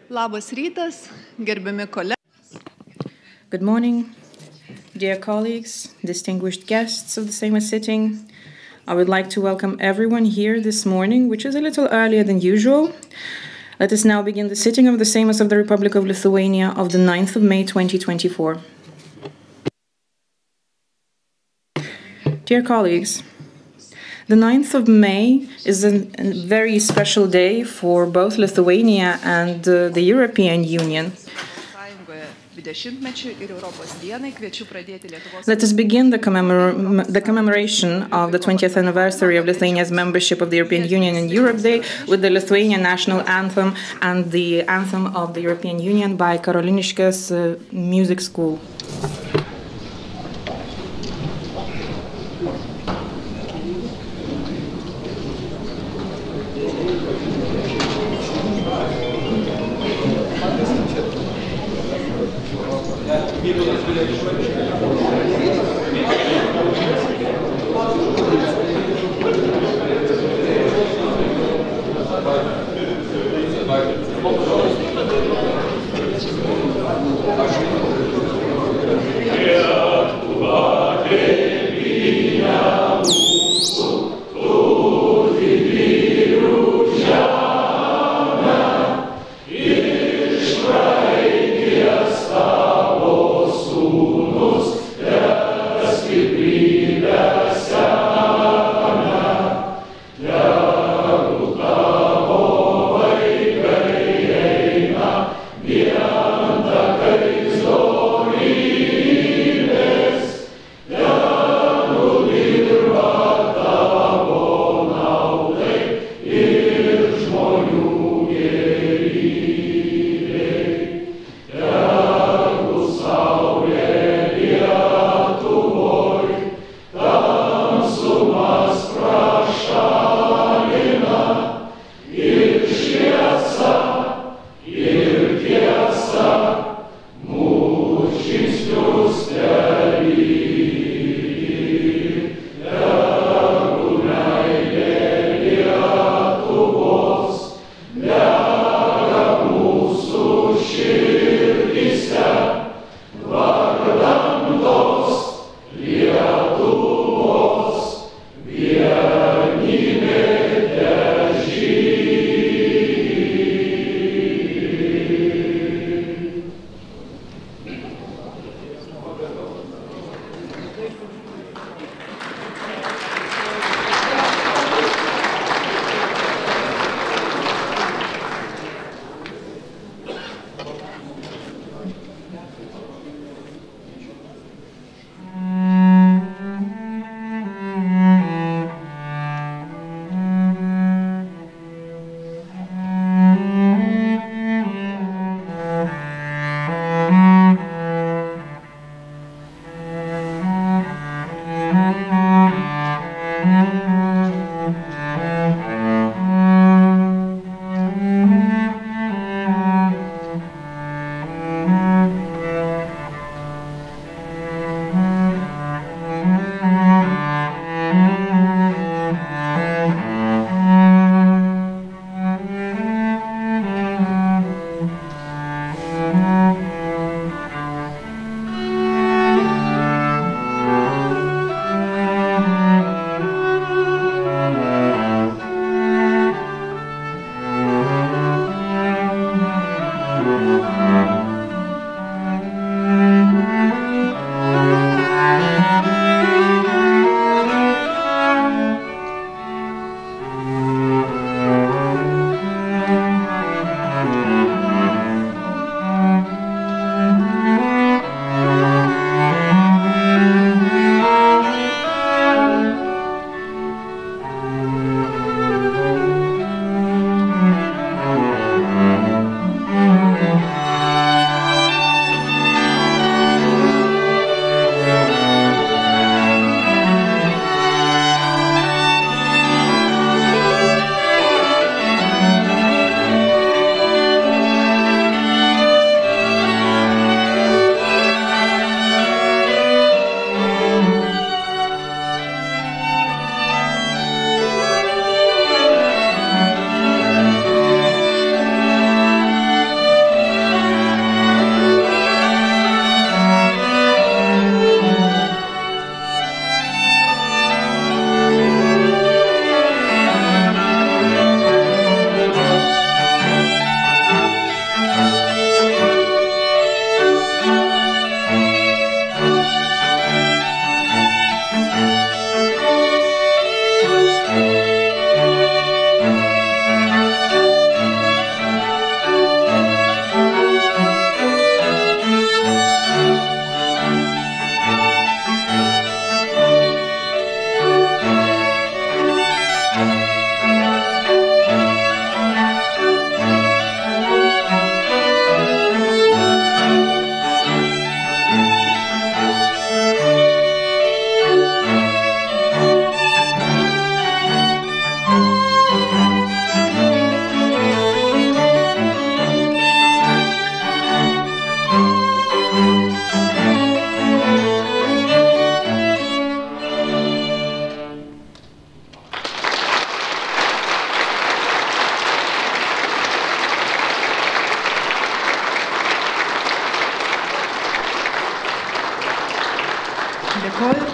Labas rytas, gerbiami kolegos. Good morning, dear colleagues, distinguished guests of the Seimas sitting. I would like to welcome everyone here this morning, which is a little earlier than usual. Let us now begin the sitting of the Seimas of the Republic of Lithuania of the 9th of May 2024. Dear colleagues, the 9th of May is a very special day for both Lithuania and the European Union. Let us begin the commemoration of the 20th anniversary of Lithuania's membership of the European Union and Europe Day with the Lithuanian national anthem and the anthem of the European Union by Karoliniškės Music School.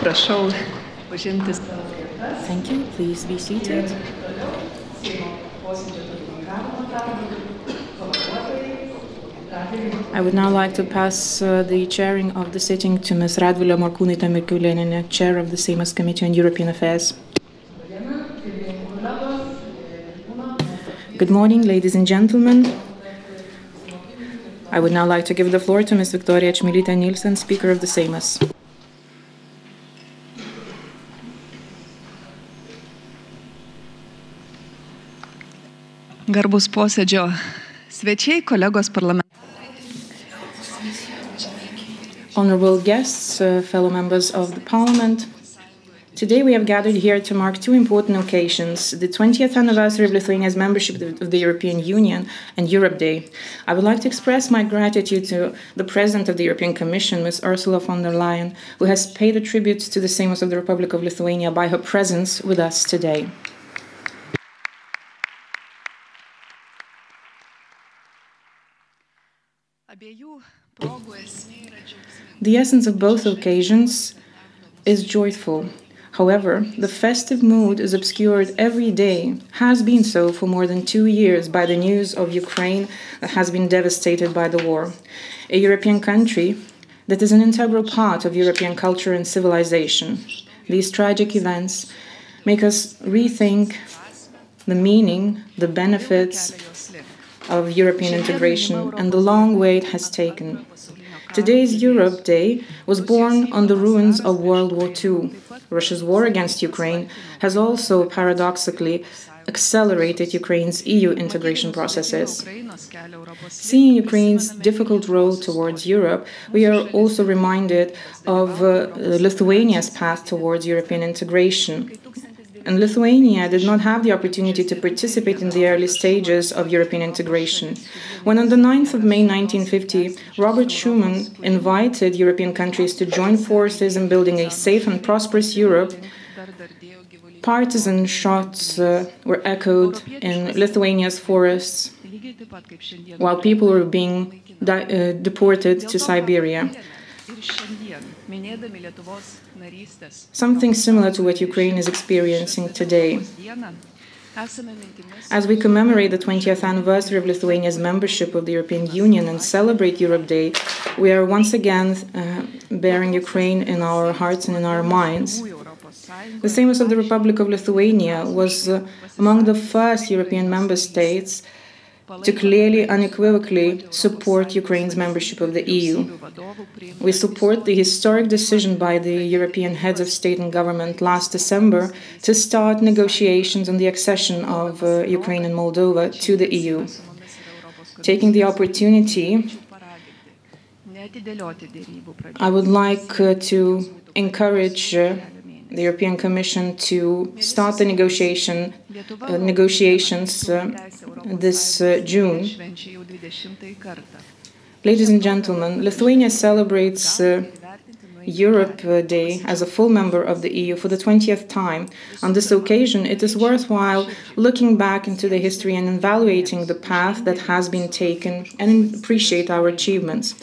prašau užimti savo vietas. Thank you. Please be seated. Seimo posėdžio pirmininkavimo pavaduotojai. I would now like to pass the chairing of the sitting to Ms. Radvilė Morkūnaitė-Mikulėnienė, Chair of the Seimas Committee on European Affairs. Good morning, ladies and gentlemen. I would now like to give the floor to Ms. Viktorija Čmilytė-Nilsen, Speaker of the Seimas. Garbus posėdžio svečiai, kolegos parlamentarai. Honorable guests, fellow members of the Parliament, today we have gathered here to mark two important occasions, the 20th anniversary of Lithuania's membership of the European Union and Europe Day. I would like to express my gratitude to the President of the European Commission, Ms. Ursula von der Leyen, who has paid a tribute to the Seimas of the Republic of Lithuania by her presence with us today. The essence of both occasions is joyful. However, the festive mood is obscured every day, has been so for more than 2 years, by the news of Ukraine that has been devastated by the war. A European country that is an integral part of European culture and civilization. These tragic events make us rethink the meaning, the benefits of European integration, and the long way it has taken. Today's Europe Day was born on the ruins of World War II. Russia's war against Ukraine has also paradoxically accelerated Ukraine's EU integration processes. Seeing Ukraine's difficult road towards Europe, we are also reminded of Lithuania's path towards European integration. And Lithuania did not have the opportunity to participate in the early stages of European integration. When on the 9th of May 1950, Robert Schuman invited European countries to join forces in building a safe and prosperous Europe, partisan shots were echoed in Lithuania's forests, while people were being deported to Siberia. Something similar to what Ukraine is experiencing today. As we commemorate the 20th anniversary of Lithuania's membership of the European Union and celebrate Europe Day, we are once again bearing Ukraine in our hearts and in our minds. The Seimas of the Republic of Lithuania was among the first European member states to clearly, unequivocally support Ukraine's membership of the EU. We support the historic decision by the European heads of state and government last December to start negotiations on the accession of Ukraine and Moldova to the EU. Taking the opportunity, I would like to encourage the European Commission to start the negotiations this June. Ladies and gentlemen, Lithuania celebrates Europe Day as a full member of the EU for the 20th time. On this occasion, it is worthwhile looking back into the history and evaluating the path that has been taken and appreciate our achievements.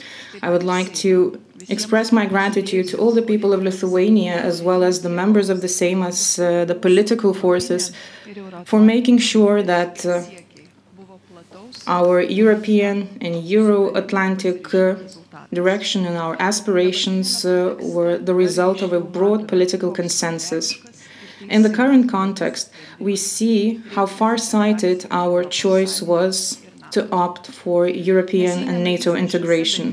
I would like to express my gratitude to all the people of Lithuania, as well as the members of the Seimas, the political forces, for making sure that our European and Euro-Atlantic direction and our aspirations were the result of a broad political consensus. In the current context, we see how far-sighted our choice was to opt for European and NATO integration.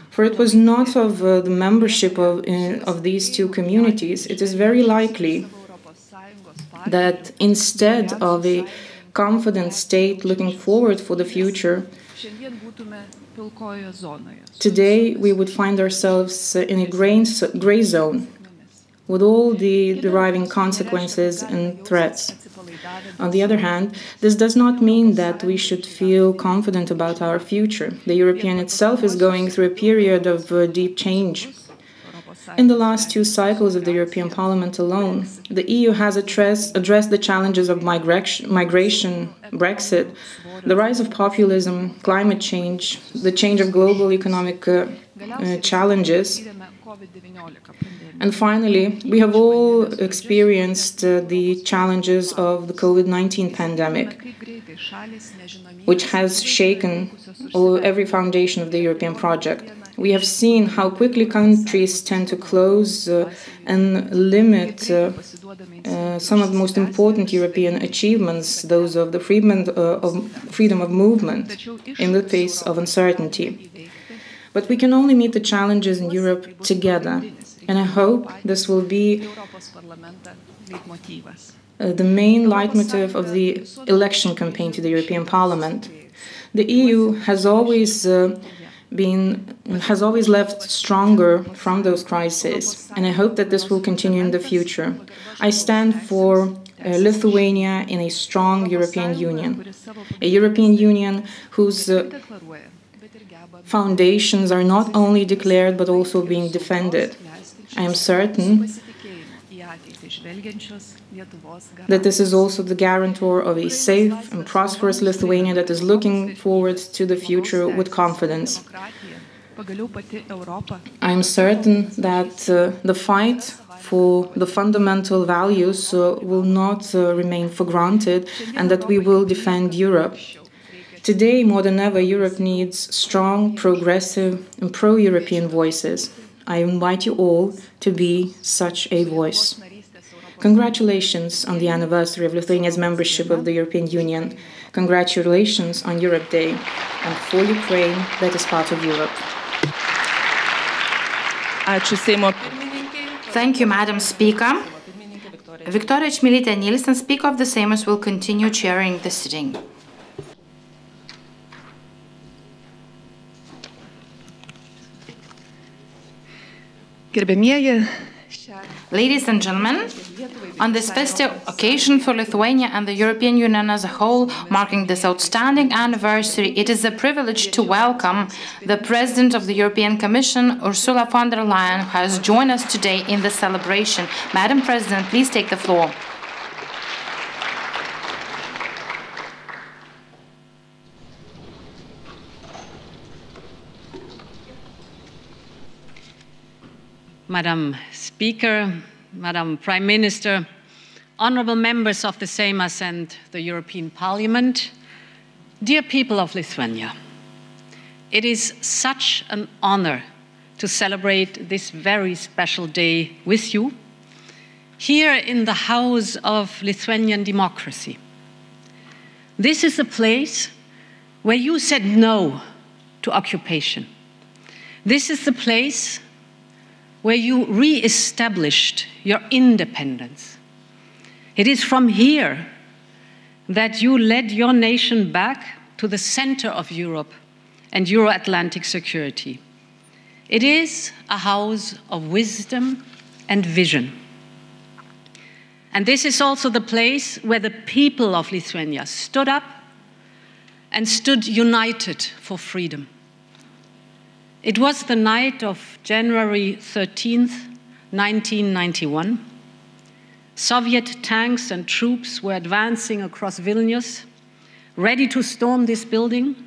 For it was not of the membership of these two communities. It is very likely that instead of a confident state looking forward for the future, today we would find ourselves in a gray zone with all the deriving consequences and threats. On the other hand, this does not mean that we should feel confident about our future. The European itself is going through a period of deep change. In the last two cycles of the European Parliament alone, the EU has addressed the challenges of migration, Brexit, the rise of populism, climate change, the change of global economic challenges, And finally, we have all experienced the challenges of the COVID-19 pandemic, which has shaken every foundation of the European project. We have seen how quickly countries tend to close and limit some of the most important European achievements, those of the freedom of movement, in the face of uncertainty. But we can only meet the challenges in Europe together. And I hope this will be the main leitmotif of the election campaign to the European Parliament. The EU has always left stronger from those crises, and I hope that this will continue in the future. I stand for Lithuania in a strong European Union, a European Union whose foundations are not only declared but also being defended. I am certain that this is also the guarantor of a safe and prosperous Lithuania that is looking forward to the future with confidence. I am certain that the fight for the fundamental values will not remain for granted, and that we will defend Europe. Today, more than ever, Europe needs strong, progressive, and pro-European voices. I invite you all to be such a voice. Congratulations on the anniversary of Lithuania's membership of the European Union. Congratulations on Europe Day, and for Ukraine that is part of Europe. Thank you, Madam Speaker. Viktorija Čmilytė-Nielsen, Speaker of the Seimas, will continue chairing the sitting. Ladies and gentlemen, on this festive occasion for Lithuania and the European Union as a whole, marking this outstanding anniversary, it is a privilege to welcome the President of the European Commission, Ursula von der Leyen, who has joined us today in the celebration. Madam President, please take the floor. Madam Speaker, Madam Prime Minister, honourable members of the Seimas and the European Parliament, dear people of Lithuania, it is such an honour to celebrate this very special day with you here in the House of Lithuanian Democracy. This is a place where you said no to occupation. This is the place where you re-established your independence. It is from here that you led your nation back to the center of Europe and Euro-Atlantic security. It is a house of wisdom and vision. And this is also the place where the people of Lithuania stood up and stood united for freedom. It was the night of January 13th, 1991. Soviet tanks and troops were advancing across Vilnius, ready to storm this building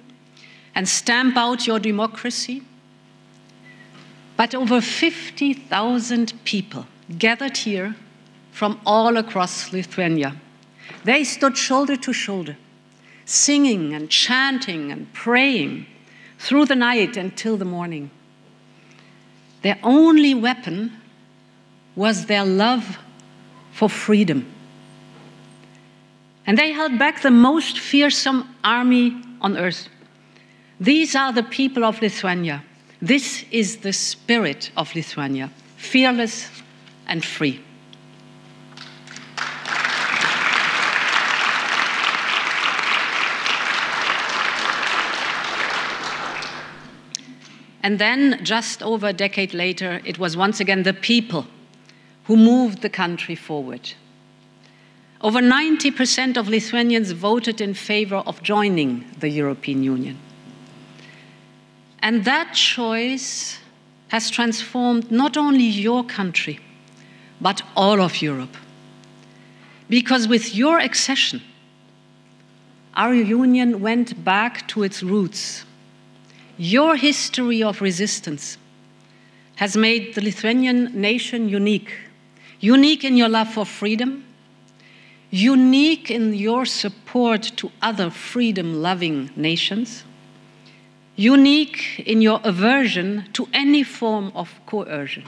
and stamp out your democracy. But over 50,000 people gathered here from all across Lithuania. They stood shoulder to shoulder, singing and chanting and praying through the night until the morning. Their only weapon was their love for freedom. And they held back the most fearsome army on earth. These are the people of Lithuania. This is the spirit of Lithuania, fearless and free. And then, just over a decade later, it was once again the people who moved the country forward. Over 90% of Lithuanians voted in favor of joining the European Union. And that choice has transformed not only your country, but all of Europe. Because with your accession, our union went back to its roots. Your history of resistance has made the Lithuanian nation unique. Unique in your love for freedom, unique in your support to other freedom-loving nations, unique in your aversion to any form of coercion.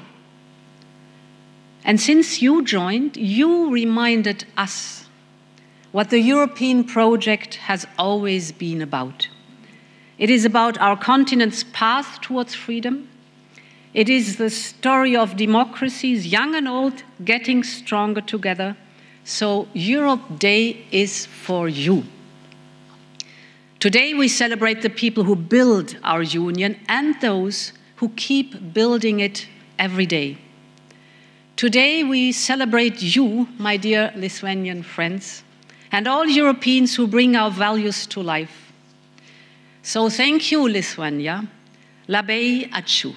And since you joined, you reminded us what the European project has always been about. It is about our continent's path towards freedom. It is the story of democracies, young and old, getting stronger together. So Europe Day is for you. Today we celebrate the people who build our union and those who keep building it every day. Today we celebrate you, my dear Lithuanian friends, and all Europeans who bring our values to life. So thank you, Lithuania. Labai ačiū.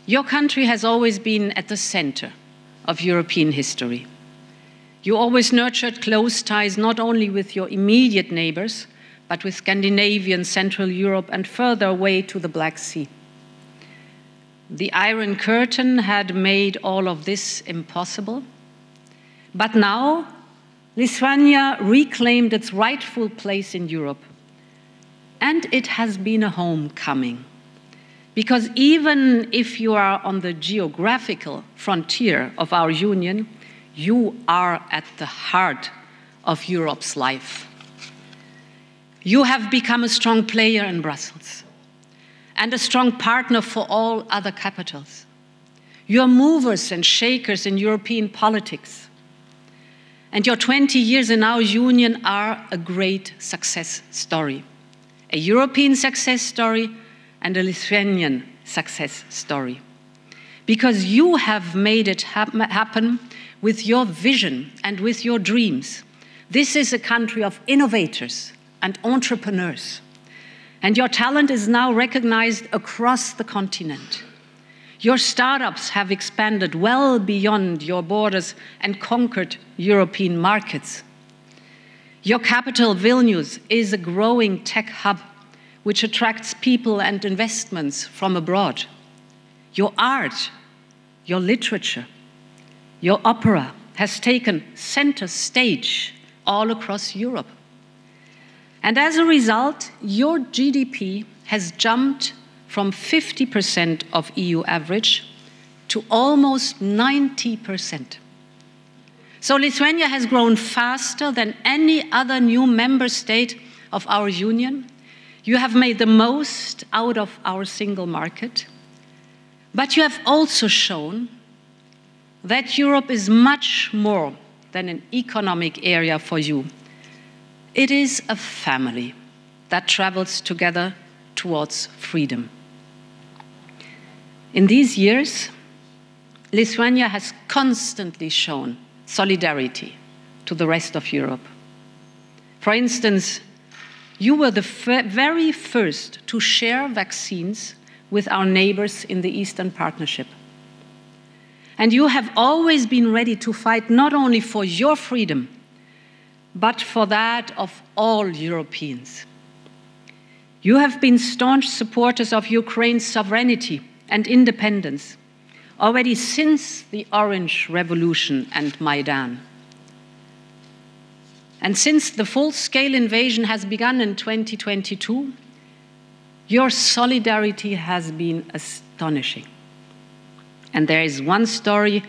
Your country has always been at the center of European history. You always nurtured close ties not only with your immediate neighbors, but with Scandinavia, Central Europe, and further away to the Black Sea. The Iron Curtain had made all of this impossible. But now, Lithuania reclaimed its rightful place in Europe. And it has been a homecoming. Because even if you are on the geographical frontier of our union, you are at the heart of Europe's life. You have become a strong player in Brussels and a strong partner for all other capitals. You are movers and shakers in European politics. And your 20 years in our union are a great success story. A European success story and a Lithuanian success story. Because you have made it happen with your vision and with your dreams. This is a country of innovators and entrepreneurs. And your talent is now recognized across the continent. Your startups have expanded well beyond your borders and conquered European markets. Your capital, Vilnius, is a growing tech hub which attracts people and investments from abroad. Your art, your literature, your opera has taken center stage all across Europe. And as a result, your GDP has jumped from 50% of EU average to almost 90%. So Lithuania has grown faster than any other new member state of our union. You have made the most out of our single market, but you have also shown that Europe is much more than an economic area for you. It is a family that travels together towards freedom. In these years, Lithuania has constantly shown solidarity to the rest of Europe. For instance, you were the very first to share vaccines with our neighbors in the Eastern Partnership. And you have always been ready to fight not only for your freedom, but for that of all Europeans. You have been staunch supporters of Ukraine's sovereignty and independence, already since the Orange Revolution and Maidan. And since the full-scale invasion has begun in 2022, your solidarity has been astonishing. And there is one story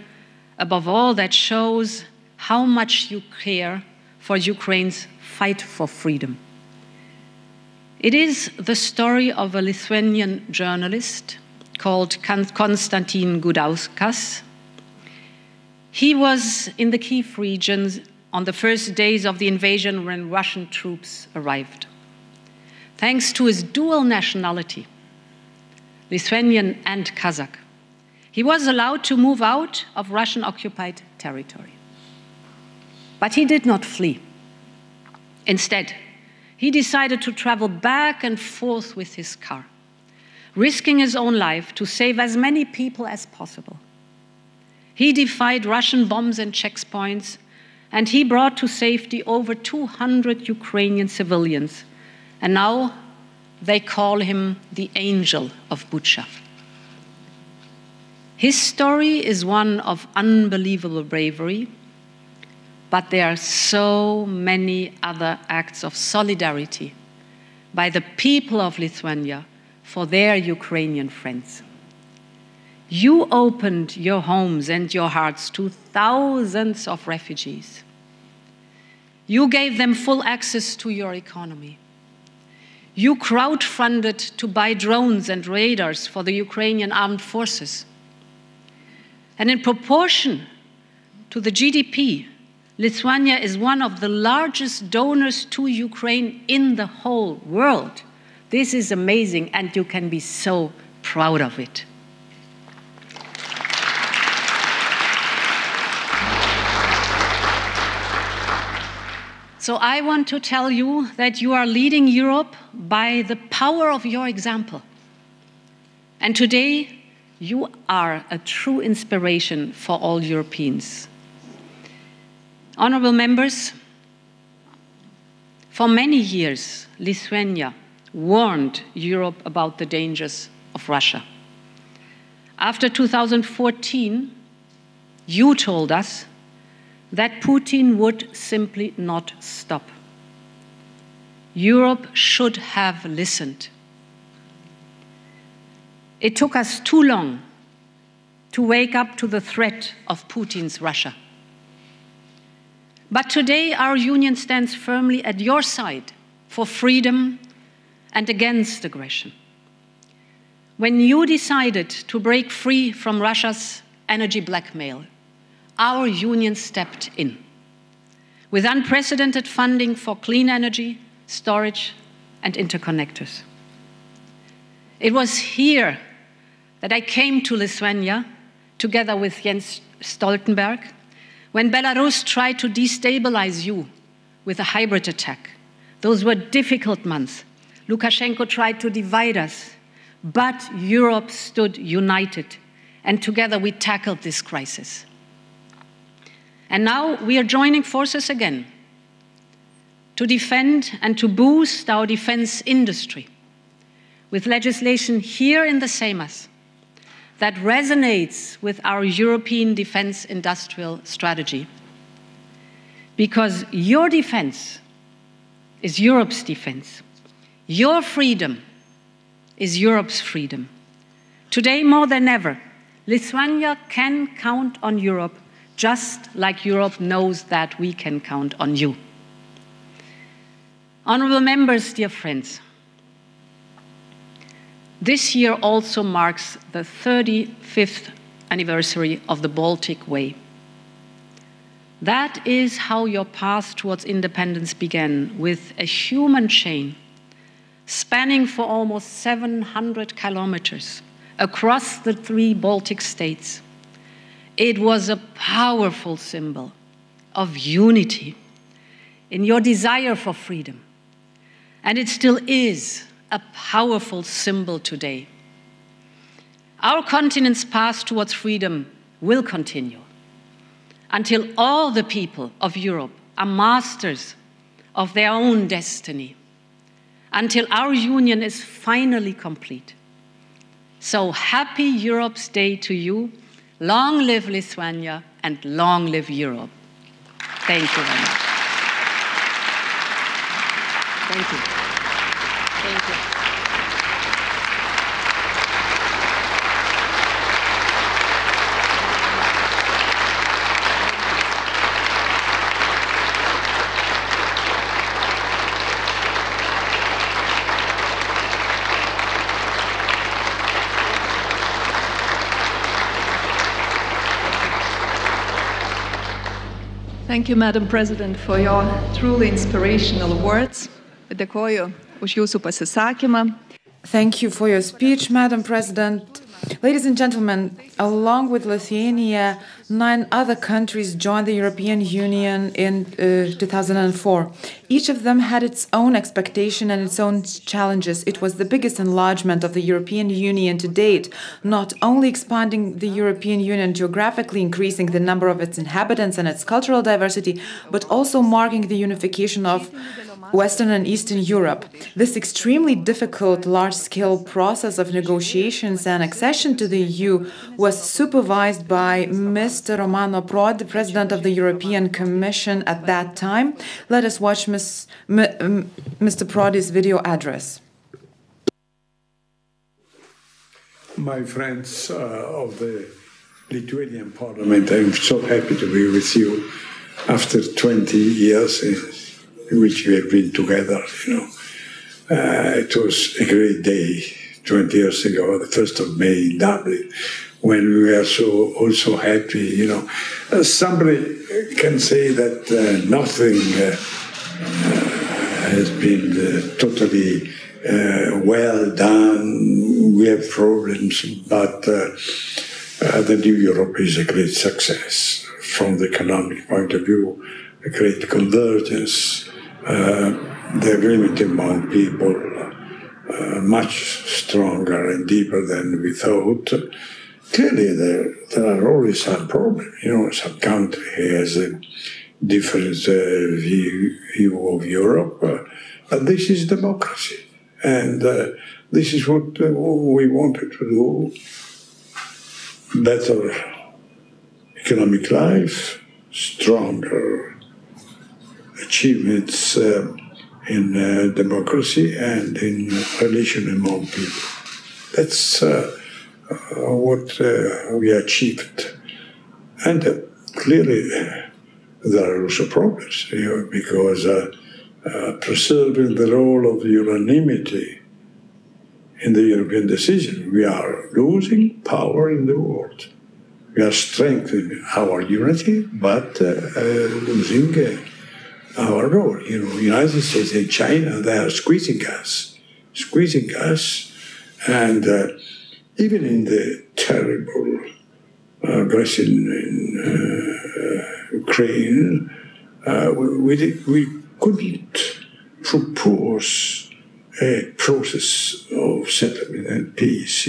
above all that shows how much you care for Ukraine's fight for freedom. It is the story of a Lithuanian journalist called Konstantin Gudauskas. He was in the Kyiv regions on the first days of the invasion when Russian troops arrived. Thanks to his dual nationality, Lithuanian and Kazakh, he was allowed to move out of Russian-occupied territory. But he did not flee. Instead, he decided to travel back and forth with his car, risking his own life to save as many people as possible. He defied Russian bombs and checkpoints and he brought to safety over 200 Ukrainian civilians. And now they call him the Angel of Bucha. His story is one of unbelievable bravery, but there are so many other acts of solidarity by the people of Lithuania for their Ukrainian friends. You opened your homes and your hearts to thousands of refugees. You gave them full access to your economy. You crowdfunded to buy drones and radars for the Ukrainian armed forces. And in proportion to the GDP, Lithuania is one of the largest donors to Ukraine in the whole world. This is amazing, and you can be so proud of it. So I want to tell you that you are leading Europe by the power of your example. And today, you are a true inspiration for all Europeans. Honorable members, for many years, Lithuania warned Europe about the dangers of Russia. After 2014, you told us that Putin would simply not stop. Europe should have listened. It took us too long to wake up to the threat of Putin's Russia. But today our union stands firmly at your side for freedom and against aggression. When you decided to break free from Russia's energy blackmail, our union stepped in with unprecedented funding for clean energy, storage, and interconnectors. It was here that I came to Lithuania together with Jens Stoltenberg when Belarus tried to destabilize you with a hybrid attack. Those were difficult months. Lukashenko tried to divide us, but Europe stood united, and together we tackled this crisis. And now we are joining forces again to defend and to boost our defense industry with legislation here in the Seimas that resonates with our European defense industrial strategy. Because your defense is Europe's defense. Your freedom is Europe's freedom. Today, more than ever, Lithuania can count on Europe, just like Europe knows that we can count on you. Honorable members, dear friends, this year also marks the 35th anniversary of the Baltic Way. That is how your path towards independence began, with a human chain spanning for almost 700 kilometers across the 3 Baltic states. It was a powerful symbol of unity in your desire for freedom. And it still is a powerful symbol today. Our continent's path towards freedom will continue until all the people of Europe are masters of their own destiny, until our union is finally complete. So happy Europe's Day to you. Long live Lithuania and long live Europe. Thank you very much. Thank you. Thank you. Thank you, Madam President, for your truly inspirational words. Dėkoju už jūsų pasisakymą. Thank you for your speech, Madam President. Ladies and gentlemen, along with Lithuania, 9 other countries joined the European Union in 2004. Each of them had its own expectation and its own challenges. It was the biggest enlargement of the European Union to date, not only expanding the European Union geographically, increasing the number of its inhabitants and its cultural diversity, but also marking the unification of Western and Eastern Europe. This extremely difficult, large-scale process of negotiations and accession to the EU was supervised by Mr. Romano Prodi, the President of the European Commission at that time. Let us watch Mr. Prodi's video address. My friends of the Lithuanian Parliament, I'm so happy to be with you after 20 years in which we have been together, It was a great day 20 years ago, the 1st of May in Dublin, when we were also happy, Somebody can say that nothing has been totally well done. We have problems, but the new Europe is a great success from the economic point of view, a great convergence. The agreement among people much stronger and deeper than we thought. Clearly, there are always some problems. Some country has a different view of Europe, but this is democracy, and this is what we wanted to do. Better economic life, stronger achievements in democracy and in relation among people. That's what we achieved. And clearly there are also problems, because preserving the role of unanimity in the European decision, we are losing power in the world. We are strengthening our unity, but losing our role. United States and China, they are squeezing us, and even in the terrible aggression in Ukraine, we couldn't propose a process of settlement and peace.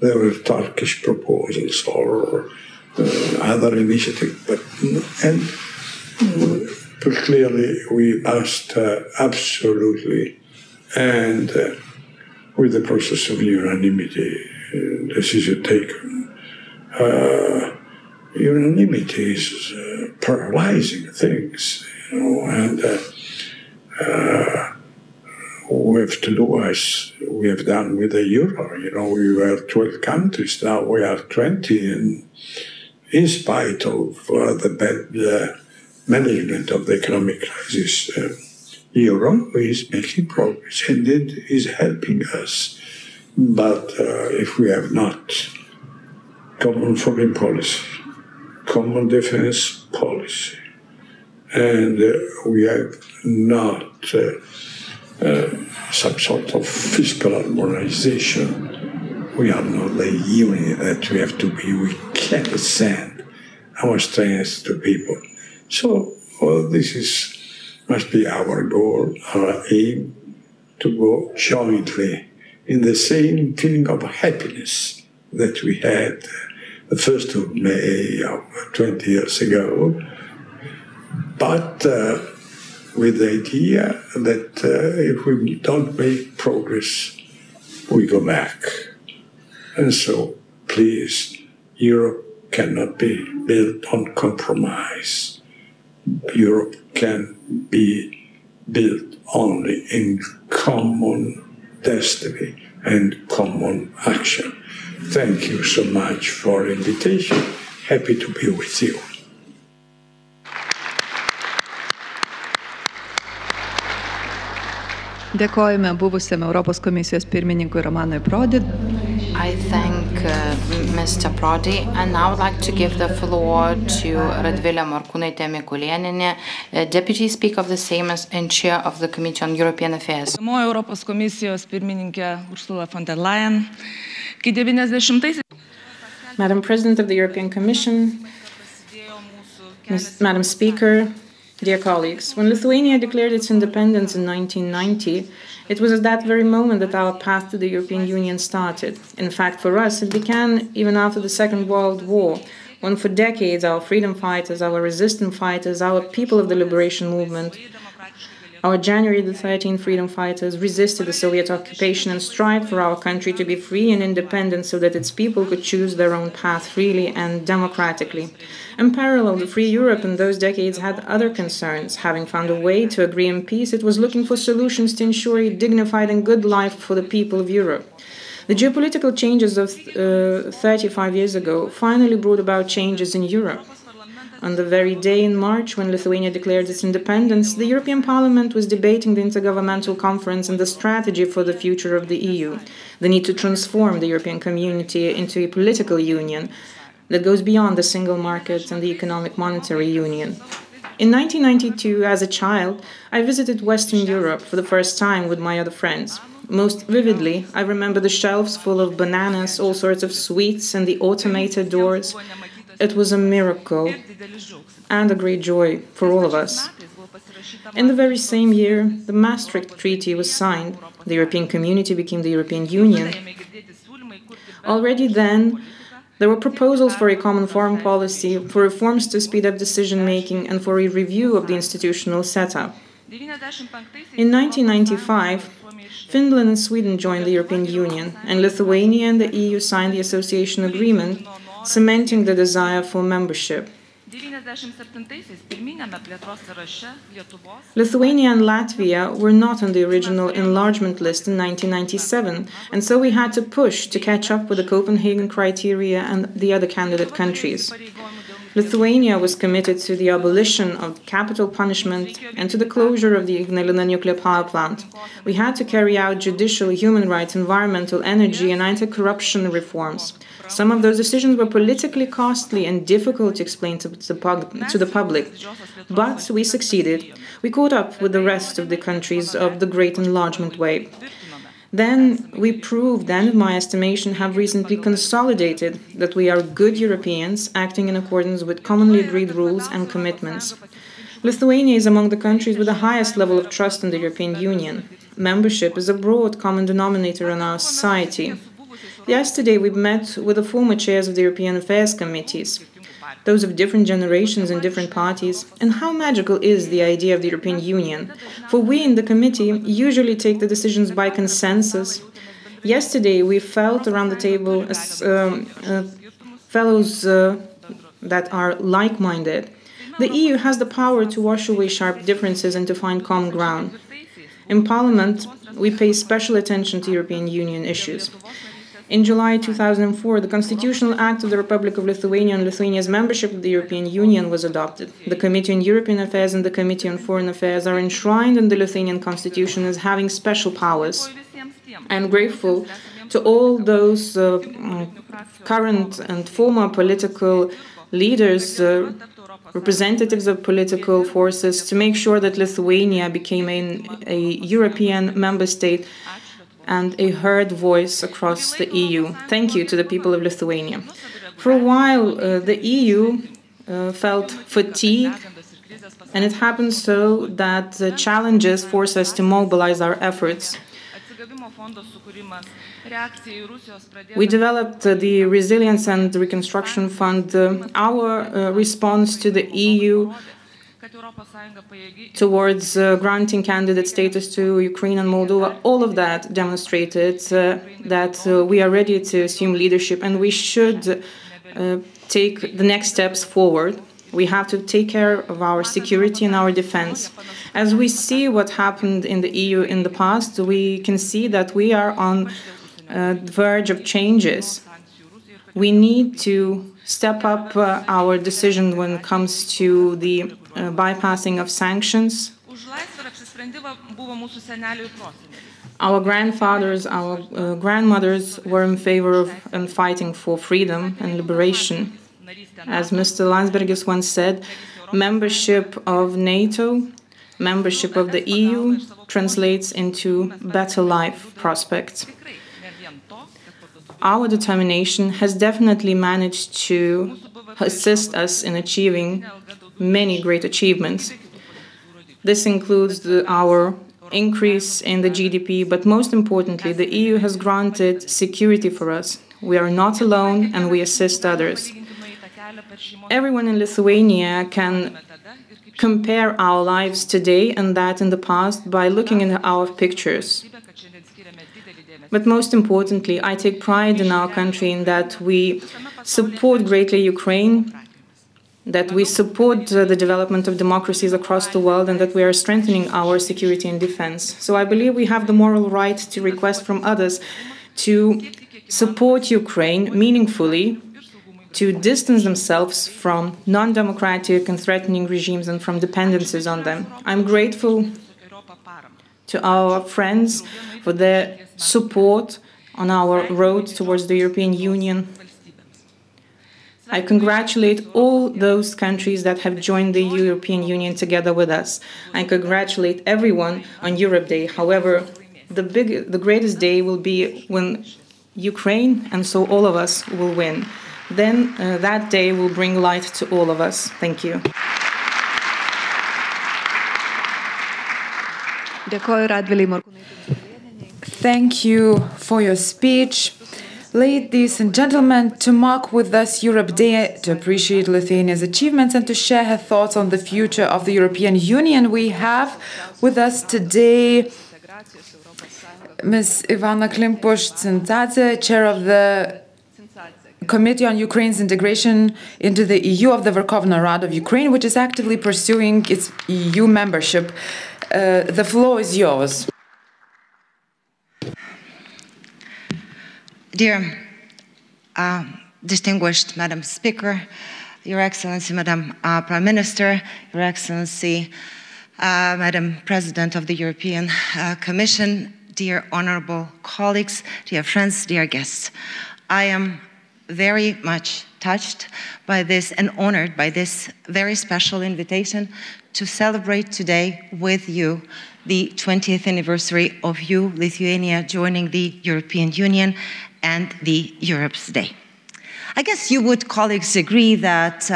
There were Turkish proposals or other initiatives, but clearly we must absolutely, and with the process of unanimity, decision taken. Unanimity is paralyzing things, and we have to do as we have done with the euro. We were 12 countries, now we are 20, and in spite of the bad management of the economic crisis, euro is making progress and it is helping us. But if we have not common foreign policy, common defense policy, and we have not some sort of fiscal harmonization, we are not the unit that we have to be. We can't send our strength to people. So this must be our goal, our aim, to go jointly in the same feeling of happiness that we had the 1st of May of 20 years ago, but with the idea that if we don't make progress, we go back. And so, please, Europe cannot be built on compromise. Europe can be built only in common destiny and common action. Thank you so much for the invitation. Happy to be with you. Dėkojame buvusiam Europos komisijos pirmininkui Romanui Prodi. I thank Mr. Prodi, and I would like to give the floor to Radvilė Morkūnaitė Mikulėnienė, Deputy Speaker of the Seimas and Chair of the Committee on European Affairs. Europos komisijos pirmininkė Ursula von der Leyen, Madam President of the European Commission, Madam Speaker, dear colleagues, when Lithuania declared its independence in 1990, it was at that very moment that our path to the European Union started. In fact, for us, it began even after the Second World War, when for decades our freedom fighters, our resistance fighters, our people of the liberation movement, our January the 13th freedom fighters resisted the Soviet occupation and strived for our country to be free and independent so that its people could choose their own path freely and democratically. In parallel, the Free Europe in those decades had other concerns. Having found a way to agree in peace, it was looking for solutions to ensure a dignified and good life for the people of Europe. The geopolitical changes of 35 years ago finally brought about changes in Europe. On the very day in March when Lithuania declared its independence, the European Parliament was debating the Intergovernmental Conference and the strategy for the future of the EU, the need to transform the European community into a political union that goes beyond the single market and the economic monetary union. In 1992, as a child, I visited Western Europe for the first time with my other friends. Most vividly, I remember the shelves full of bananas, all sorts of sweets, and the automated doors. It was a miracle and a great joy for all of us. In the very same year, the Maastricht Treaty was signed. The European Community became the European Union. Already then, there were proposals for a common foreign policy, for reforms to speed up decision-making, and for a review of the institutional setup. In 1995, Finland and Sweden joined the European Union, and Lithuania and the EU signed the association agreement, cementing the desire for membership. Lithuania and Latvia were not on the original enlargement list in 1997, and so we had to push to catch up with the Copenhagen criteria and the other candidate countries. Lithuania was committed to the abolition of capital punishment and to the closure of the Ignalina nuclear power plant. We had to carry out judicial, human rights, environmental, energy, and anti-corruption reforms. Some of those decisions were politically costly and difficult to explain to the public, but we succeeded. We caught up with the rest of the countries of the Great Enlargement Way. Then we proved, and in my estimation have recently consolidated, that we are good Europeans acting in accordance with commonly agreed rules and commitments. Lithuania is among the countries with the highest level of trust in the European Union. Membership is a broad common denominator in our society. Yesterday we met with the former chairs of the European Affairs Committees, those of different generations and different parties, and how magical is the idea of the European Union. For we in the committee usually take the decisions by consensus. Yesterday we felt around the table as fellows that are like-minded. The EU has the power to wash away sharp differences and to find common ground. In Parliament, we pay special attention to European Union issues. In July 2004, the Constitutional Act of the Republic of Lithuania on Lithuania's membership of the European Union was adopted. The Committee on European Affairs and the Committee on Foreign Affairs are enshrined in the Lithuanian Constitution as having special powers. I am grateful to all those current and former political leaders, representatives of political forces, to make sure that Lithuania became a European member state and a heard voice across the EU. Thank you to the people of Lithuania. For a while, the EU felt fatigue, and it happened so that the challenges force us to mobilize our efforts. We developed the Resilience and Reconstruction Fund, our response to the EU towards granting candidate status to Ukraine and Moldova. All of that demonstrated that we are ready to assume leadership, and we should take the next steps forward. We have to take care of our security and our defense. As we see what happened in the EU in the past, we can see that we are on the verge of changes. We need to step up our decision when it comes to the bypassing of sanctions. Our grandfathers, our grandmothers were in favor of and fighting for freedom and liberation. As Mr. Landsbergis once said, membership of NATO, membership of the EU translates into better life prospects. our determination has definitely managed to assist us in achieving many great achievements. This includes our increase in the GDP, but most importantly, the EU has granted security for us. We are not alone and we assist others. Everyone in Lithuania can compare our lives today and that in the past by looking at our pictures. But most importantly, I take pride in our country in that we support greatly Ukraine, that we support the development of democracies across the world, and that we are strengthening our security and defense. So I believe we have the moral right to request from others to support Ukraine meaningfully, to distance themselves from non-democratic and threatening regimes and from dependencies on them. I'm grateful to our friends for their support on our road towards the European Union. I congratulate all those countries that have joined the European Union together with us. I congratulate everyone on Europe Day. However, the greatest day will be when Ukraine, and so all of us, will win. Then that day will bring light to all of us. Thank you. Thank you for your speech. Ladies and gentlemen, to mark with us Europe Day, to appreciate Lithuania's achievements and to share her thoughts on the future of the European Union, we have with us today Ms. Ivana Klimpush-Tsintsadze, chair of the Committee on Ukraine's Integration into the EU of the Verkhovna Rada of Ukraine, which is actively pursuing its EU membership. The floor is yours. Dear distinguished Madam Speaker, Your Excellency, Madam Prime Minister, Your Excellency, Madam President of the European Commission, dear honorable colleagues, dear friends, dear guests, I am very much touched by this and honored by this very special invitation to celebrate today with you the 20th anniversary of you, Lithuania, joining the European Union and the Europe's Day. I guess you would, colleagues, agree that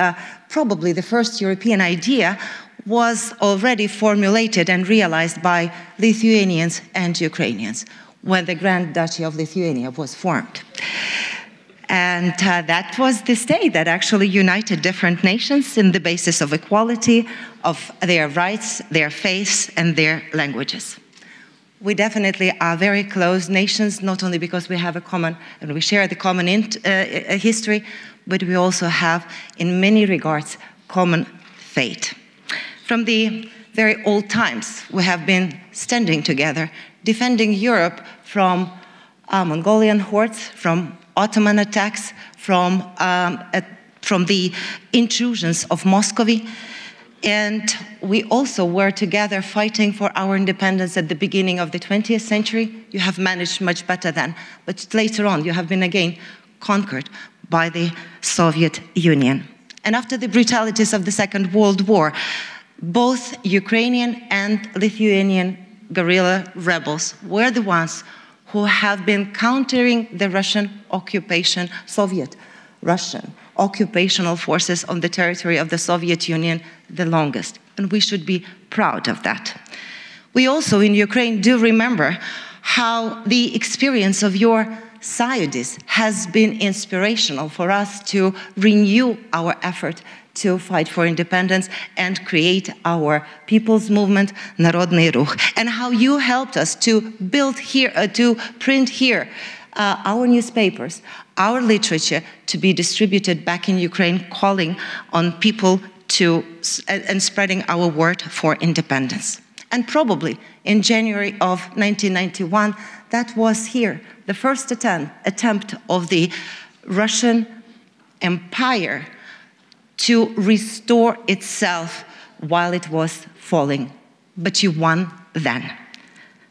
probably the first European idea was already formulated and realized by Lithuanians and Ukrainians when the Grand Duchy of Lithuania was formed. And that was this day that actually united different nations in the basis of equality, of their rights, their faiths, and their languages. We definitely are very close nations, not only because we have a common, and we share the common history, but we also have, in many regards, common fate. From the very old times, we have been standing together, defending Europe from Mongolian hordes, from Ottoman attacks, from the intrusions of Muscovy. And we also were together fighting for our independence at the beginning of the 20th century. You have managed much better then, but later on you have been again conquered by the Soviet Union. And after the brutalities of the Second World War, both Ukrainian and Lithuanian guerrilla rebels were the ones who have been countering the Russian occupation, Soviet-Russian occupational forces on the territory of the Soviet Union the longest. And we should be proud of that. We also in Ukraine do remember how the experience of your Sąjūdis has been inspirational for us to renew our effort to fight for independence and create our people's movement, Narodny Ruch, and how you helped us to build here, to print here our newspapers, our literature to be distributed back in Ukraine, calling on people to, and spreading our word for independence. And probably in January of 1991, that was here, the first attempt of the Russian Empire to restore itself while it was falling. But you won then.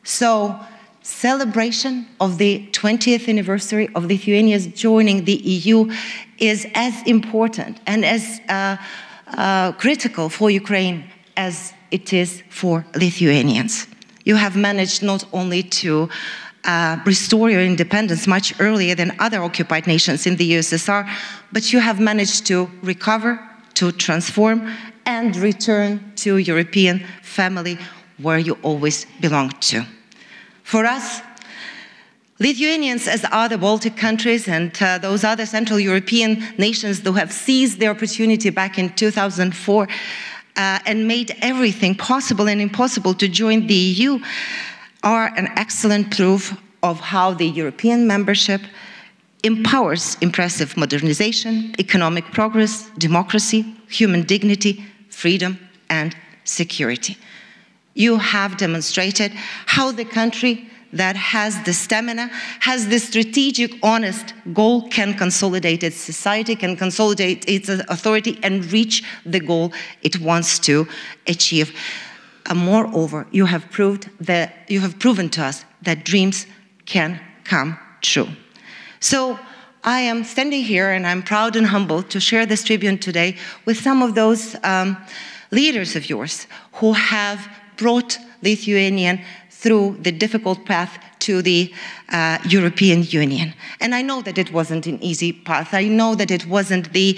So, celebration of the 20th anniversary of Lithuania's joining the EU is as important and as critical for Ukraine as it is for Lithuanians. You have managed not only to restore your independence much earlier than other occupied nations in the USSR, but you have managed to recover, to transform, and return to European family where you always belonged to. For us, Lithuanians, as other Baltic countries and those other Central European nations who have seized the opportunity back in 2004 and made everything possible and impossible to join the EU, are an excellent proof of how the European membership empowers impressive modernization, economic progress, democracy, human dignity, freedom, and security. You have demonstrated how the country that has the stamina, has the strategic, honest goal, can consolidate its society, can consolidate its authority, and reach the goal it wants to achieve. Moreover, you have proven to us that dreams can come true. So I am standing here, and I'm proud and humbled to share this tribune today with some of those leaders of yours who have brought Lithuania through the difficult path to the European Union. And I know that it wasn't an easy path. I know that it wasn't the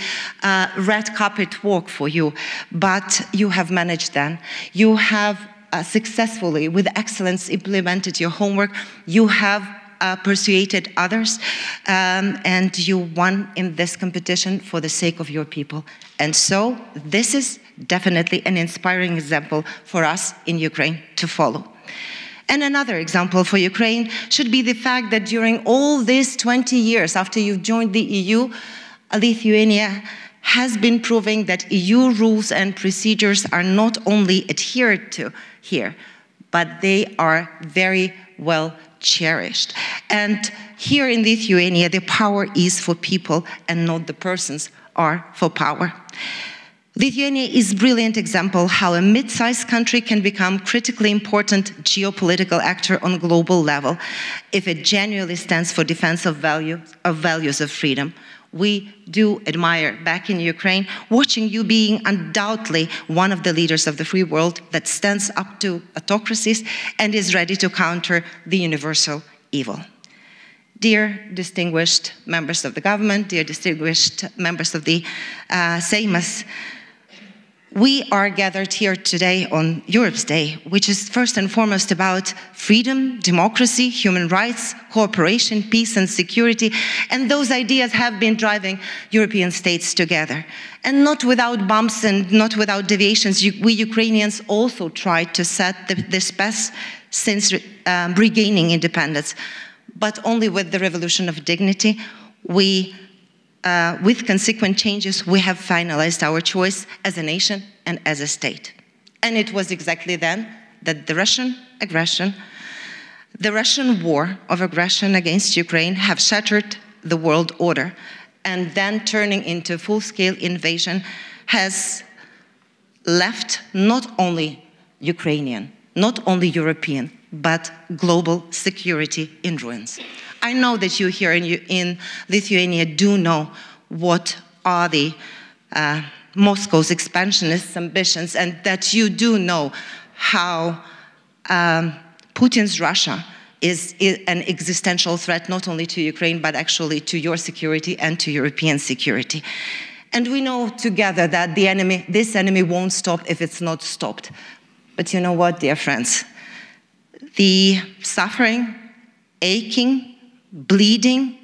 red carpet walk for you, but you have managed then. You have successfully, with excellence, implemented your homework. You have persuaded others, and you won in this competition for the sake of your people. And so this is definitely an inspiring example for us in Ukraine to follow. And another example for Ukraine should be the fact that during all these 20 years after you've joined the EU, Lithuania has been proving that EU rules and procedures are not only adhered to here, but they are very well cherished. And here in Lithuania, the power is for people and not the persons are for power. Lithuania is a brilliant example how a mid-sized country can become critically important geopolitical actor on global level if it genuinely stands for defense of values of freedom. We do admire, back in Ukraine, watching you being undoubtedly one of the leaders of the free world that stands up to autocracies and is ready to counter the universal evil. Dear distinguished members of the government, dear distinguished members of the Seimas, we are gathered here today on Europe's Day, which is first and foremost about freedom, democracy, human rights, cooperation, peace and security, and those ideas have been driving European states together. And not without bumps and not without deviations, we Ukrainians also tried to set this path since regaining independence, but only with the revolution of dignity, with consequent changes, we have finalized our choice as a nation and as a state. And it was exactly then that the Russian aggression, the Russian war of aggression against Ukraine have shattered the world order, and then turning into full-scale invasion has left not only Ukrainian, not only European, but global security in ruins. I know that you here in Lithuania do know what are the Moscow's expansionist ambitions, and that you do know how Putin's Russia is an existential threat not only to Ukraine, but actually to your security and to European security. And we know together that this enemy won't stop if it's not stopped. But you know what, dear friends? The suffering, aching, bleeding,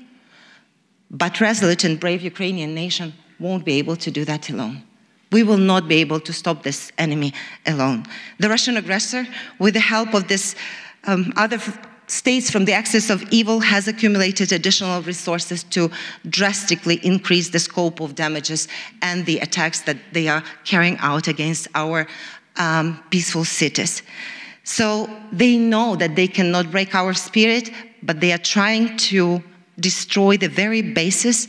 but resolute and brave Ukrainian nation won't be able to do that alone. We will not be able to stop this enemy alone. The Russian aggressor, with the help of this other states from the axis of evil, has accumulated additional resources to drastically increase the scope of damages and the attacks that they are carrying out against our peaceful cities. So they know that they cannot break our spirit, but they are trying to destroy the very basis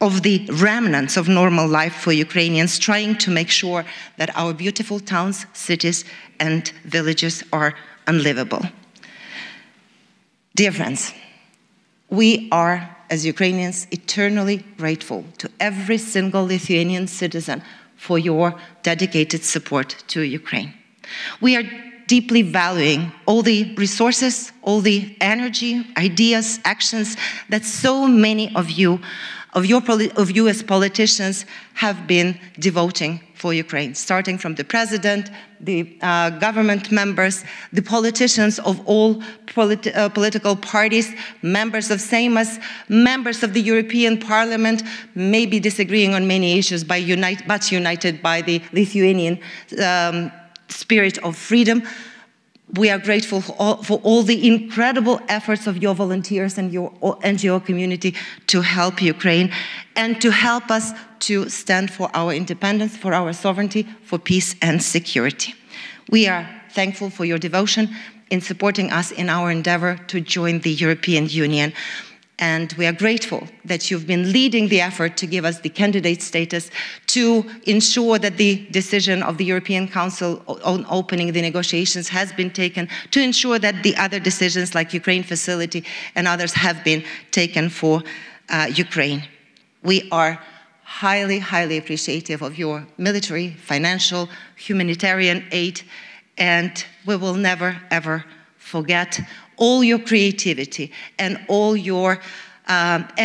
of the remnants of normal life for Ukrainians, trying to make sure that our beautiful towns, cities, and villages are unlivable. Dear friends, we are, as Ukrainians, eternally grateful to every single Lithuanian citizen for your dedicated support to Ukraine. We are deeply valuing all the resources, all the energy, ideas, actions that so many of you as politicians have been devoting for Ukraine, starting from the president, the government members, the politicians of all political parties, members of Seimas, members of the European Parliament, maybe disagreeing on many issues, but united by the Lithuanian spirit of freedom. We are grateful for all the incredible efforts of your volunteers and your NGO community to help Ukraine and to help us to stand for our independence, for our sovereignty, for peace and security. We are thankful for your devotion in supporting us in our endeavor to join the European Union. And we are grateful that you've been leading the effort to give us the candidate status, to ensure that the decision of the European Council on opening the negotiations has been taken, to ensure that the other decisions like Ukraine facility and others have been taken for Ukraine. We are highly, highly appreciative of your military, financial, humanitarian aid, and we will never, ever forget all your creativity and all your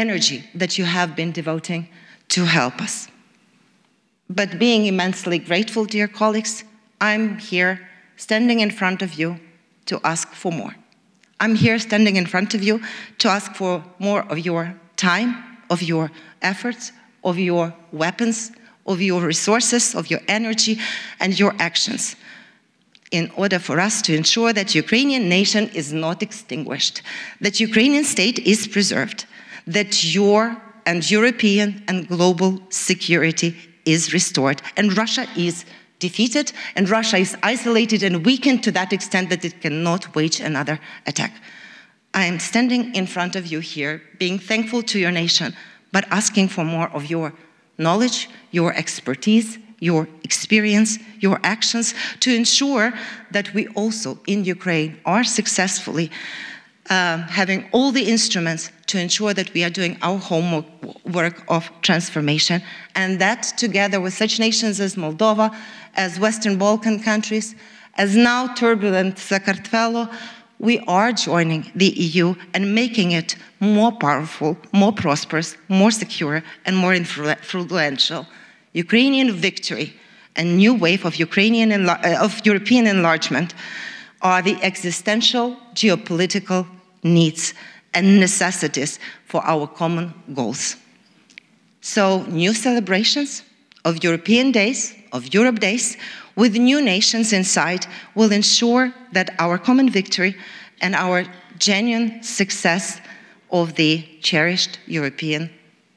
energy that you have been devoting to help us. But being immensely grateful, dear colleagues, I'm here standing in front of you to ask for more. I'm here standing in front of you to ask for more of your time, of your efforts, of your weapons, of your resources, of your energy, and your actions, in order for us to ensure that Ukrainian nation is not extinguished, that Ukrainian state is preserved, that your and European and global security is restored, and Russia is defeated, and Russia is isolated and weakened to that extent that it cannot wage another attack. I am standing in front of you here, being thankful to your nation, but asking for more of your knowledge, your expertise, your experience, your actions, to ensure that we also in Ukraine are successfully having all the instruments to ensure that we are doing our homework of transformation, and that together with such nations as Moldova, as Western Balkan countries, as now turbulent Sakartvelo, we are joining the EU and making it more powerful, more prosperous, more secure, and more influential. Ukrainian victory and new wave of European enlargement are the existential geopolitical needs and necessities for our common goals. So new celebrations of European days, of Europe days, with new nations inside will ensure that our common victory and our genuine success of the cherished European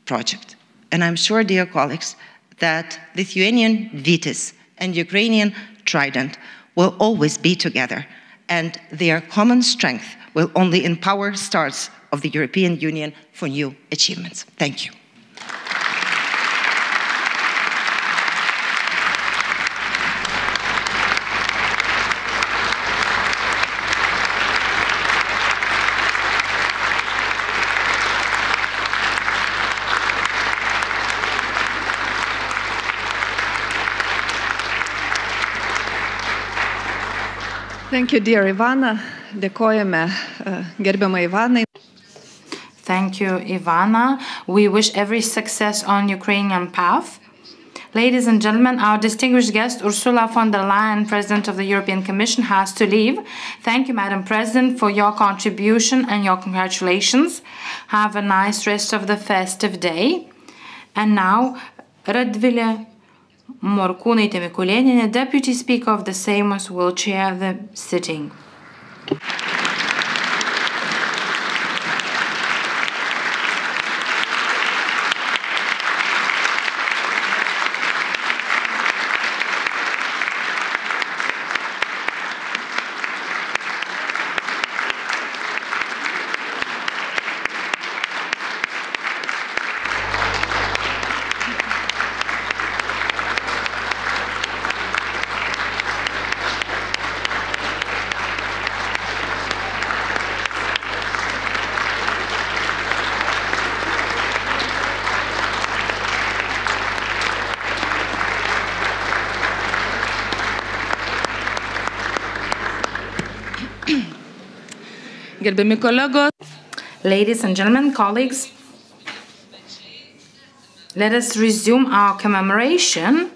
project. And I'm sure, dear colleagues, that Lithuanian Vytis and Ukrainian Trident will always be together, and their common strength will only empower stars of the European Union for new achievements. Thank you. Thank you, dear Ivana. Dėkojame, gerbiama Ivanai. Thank you, Ivana. We wish every success on Ukrainian path. Ladies and gentlemen, our distinguished guest, Ursula von der Leyen, President of the European Commission, has to leave. Thank you, Madam President, for your contribution and your congratulations. Have a nice rest of the festive day. And now, Radvilė Morkūnaitė Mikulėnienė, Deputy Speaker of the Seimas, will chair the sitting. Gerbiami kolegos. Ladies and gentlemen, colleagues, let us resume our commemoration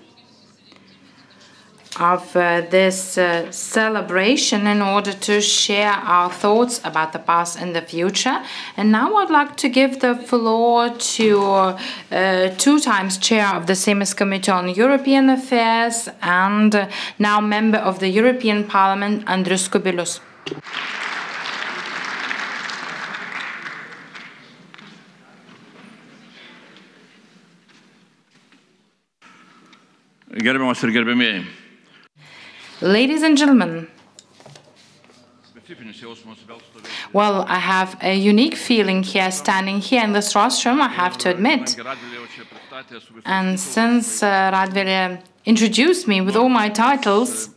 of this celebration in order to share our thoughts about the past and the future. And now I'd like to give the floor to two times chair of the Seimas Committee on European Affairs and now member of the European Parliament, Andrius Kubilius. Gerbiamas ir gerbėmieji. Ladies and gentlemen, well, I have a unique feeling here, standing here in this rostrum, I have to admit. And since Radvilė introduced me with all my titles,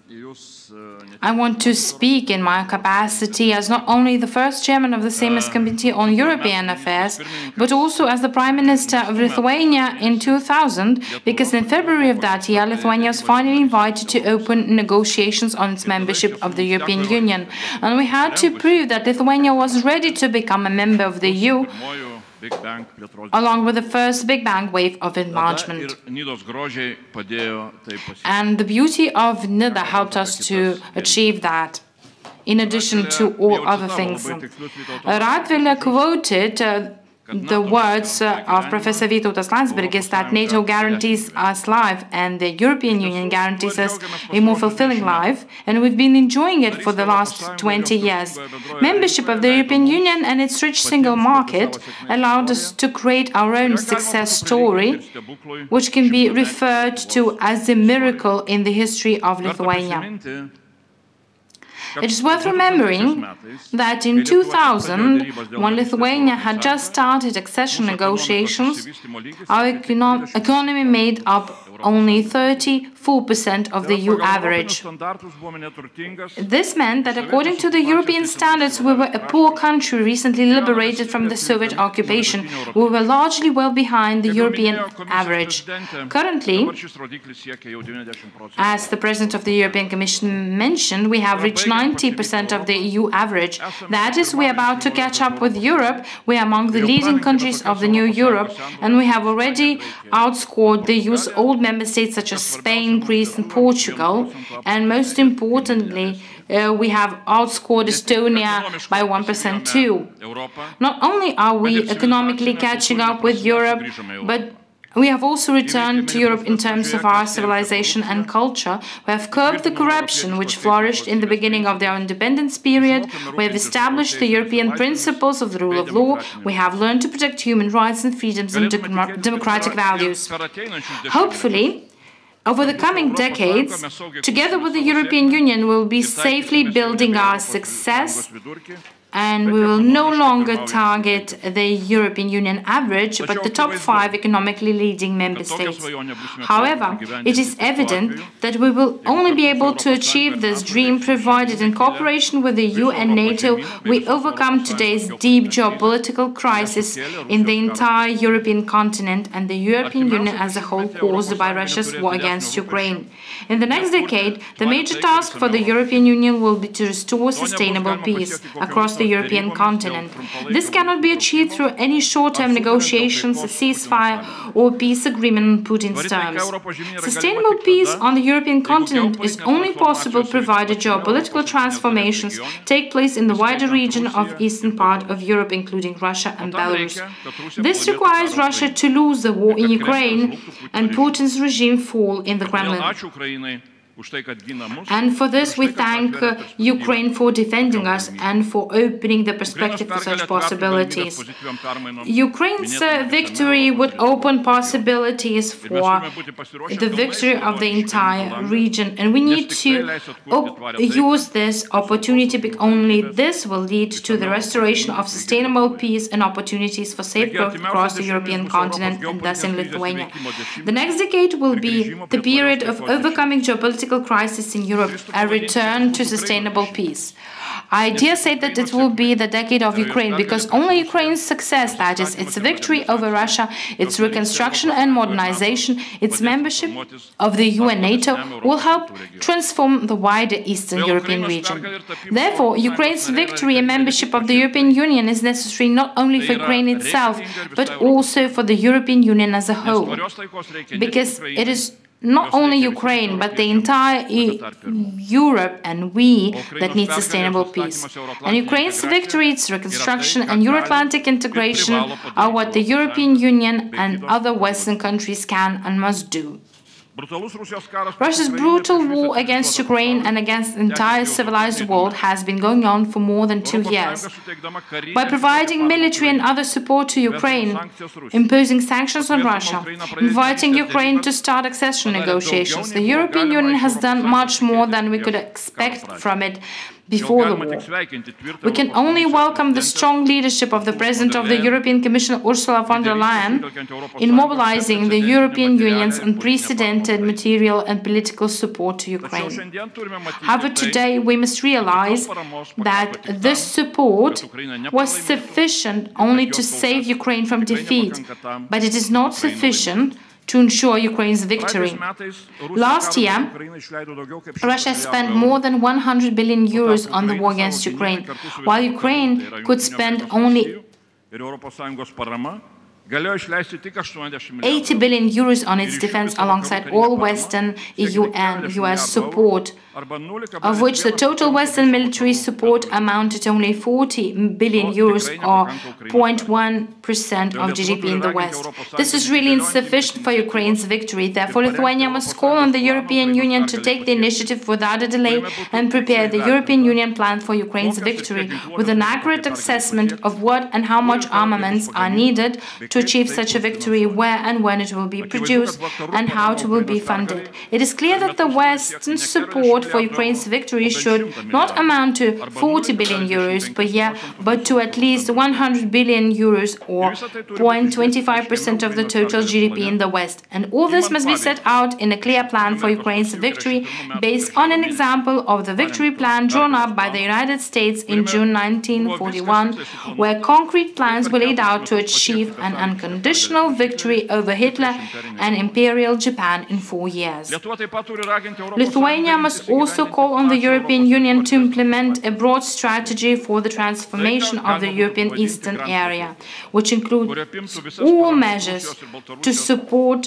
I want to speak in my capacity as not only the first chairman of the Seimas Committee on European Affairs, but also as the Prime Minister of Lithuania in 2000, because in February of that year, Lithuania was finally invited to open negotiations on its membership of the European Union. And we had to prove that Lithuania was ready to become a member of the EU, along with the first Big Bang wave of enlargement. And the beauty of Nida helped us to achieve that, in addition to all other things. Radvilė quoted the words of Professor Vytautas Landsbergis that NATO guarantees us life and the European Union guarantees us a more fulfilling life, and we've been enjoying it for the last 20 years. Membership of the European Union and its rich single market allowed us to create our own success story, which can be referred to as a miracle in the history of Lithuania. It is worth remembering that in 2000, when Lithuania had just started accession negotiations, our economy made up only 34% of the EU average. This meant that according to the European standards, we were a poor country recently liberated from the Soviet occupation. We were largely well behind the European average. Currently, as the President of the European Commission mentioned, we have reached 90% of the EU average. That is, we are about to catch up with Europe. We are among the leading countries of the new Europe, and we have already outscored the EU's old member states such as Spain, Greece and Portugal, and most importantly, we have outscored Estonia by 1% too. Not only are we economically catching up with Europe, but we have also returned to Europe in terms of our civilization and culture. We have curbed the corruption which flourished in the beginning of their independence period. We have established the European principles of the rule of law. We have learned to protect human rights and freedoms and democratic values. Hopefully, over the coming decades, together with the European Union, we will be safely building our success, and we will no longer target the European Union average, but the top 5 economically leading member states. However, it is evident that we will only be able to achieve this dream provided in cooperation with the EU and NATO we overcome today's deep geopolitical crisis in the entire European continent and the European Union as a whole caused by Russia's war against Ukraine. In the next decade, the major task for the European Union will be to restore sustainable peace across the European continent. This cannot be achieved through any short-term negotiations, a ceasefire, or peace agreement on Putin's terms. Sustainable peace on the European continent is only possible provided geopolitical transformations take place in the wider region of eastern part of Europe, including Russia and Belarus. This requires Russia to lose the war in Ukraine and Putin's regime fall in the Kremlin. And for this, we thank Ukraine for defending us and for opening the perspective for such possibilities. Ukraine's victory would open possibilities for the victory of the entire region, and we need to use this opportunity because only this will lead to the restoration of sustainable peace and opportunities for safe growth across the European continent and thus in Lithuania. The next decade will be the period of overcoming geopolitical political crisis in Europe a return to sustainable peace. I dare say that it will be the decade of Ukraine, because only Ukraine's success, that is, its victory over Russia, its reconstruction and modernization, its membership of the UN NATO, will help transform the wider Eastern European region. Therefore, Ukraine's victory and membership of the European Union is necessary not only for Ukraine itself, but also for the European Union as a whole, because it is not only Ukraine, but the entire Europe and we that need sustainable peace. And Ukraine's victory, its reconstruction and Euro-Atlantic integration are what the European Union and other Western countries can and must do. Russia's brutal war against Ukraine and against the entire civilized world has been going on for more than 2 years. By providing military and other support to Ukraine, imposing sanctions on Russia, inviting Ukraine to start accession negotiations, the European Union has done much more than we could expect from it before the war. We can only welcome the strong leadership of the President of the European Commission, Ursula von der Leyen, in mobilizing the European Union's unprecedented material and political support to Ukraine. However, today we must realize that this support was sufficient only to save Ukraine from defeat, but it is not sufficient to ensure Ukraine's victory. Last year, Russia spent more than 100 billion euros on the war against Ukraine, while Ukraine could spend only 80 billion euros on its defense alongside all Western, EU and US support, of which the total Western military support amounted to only 40 billion euros or 0.1% of GDP in the West. This is really insufficient for Ukraine's victory. Therefore, Lithuania must call on the European Union to take the initiative without a delay and prepare the European Union plan for Ukraine's victory with an accurate assessment of what and how much armaments are needed to achieve such a victory, where and when it will be produced, and how it will be funded. It is clear that the Western support for Ukraine's victory should not amount to 40 billion euros per year, but to at least 100 billion euros or 0.25% of the total GDP in the West. And all this must be set out in a clear plan for Ukraine's victory, based on an example of the victory plan drawn up by the United States in June 1941, where concrete plans were laid out to achieve an unconditional victory over Hitler and Imperial Japan in 4 years. Lithuania must also call on the European Union to implement a broad strategy for the transformation of the European Eastern area, which includes all measures to support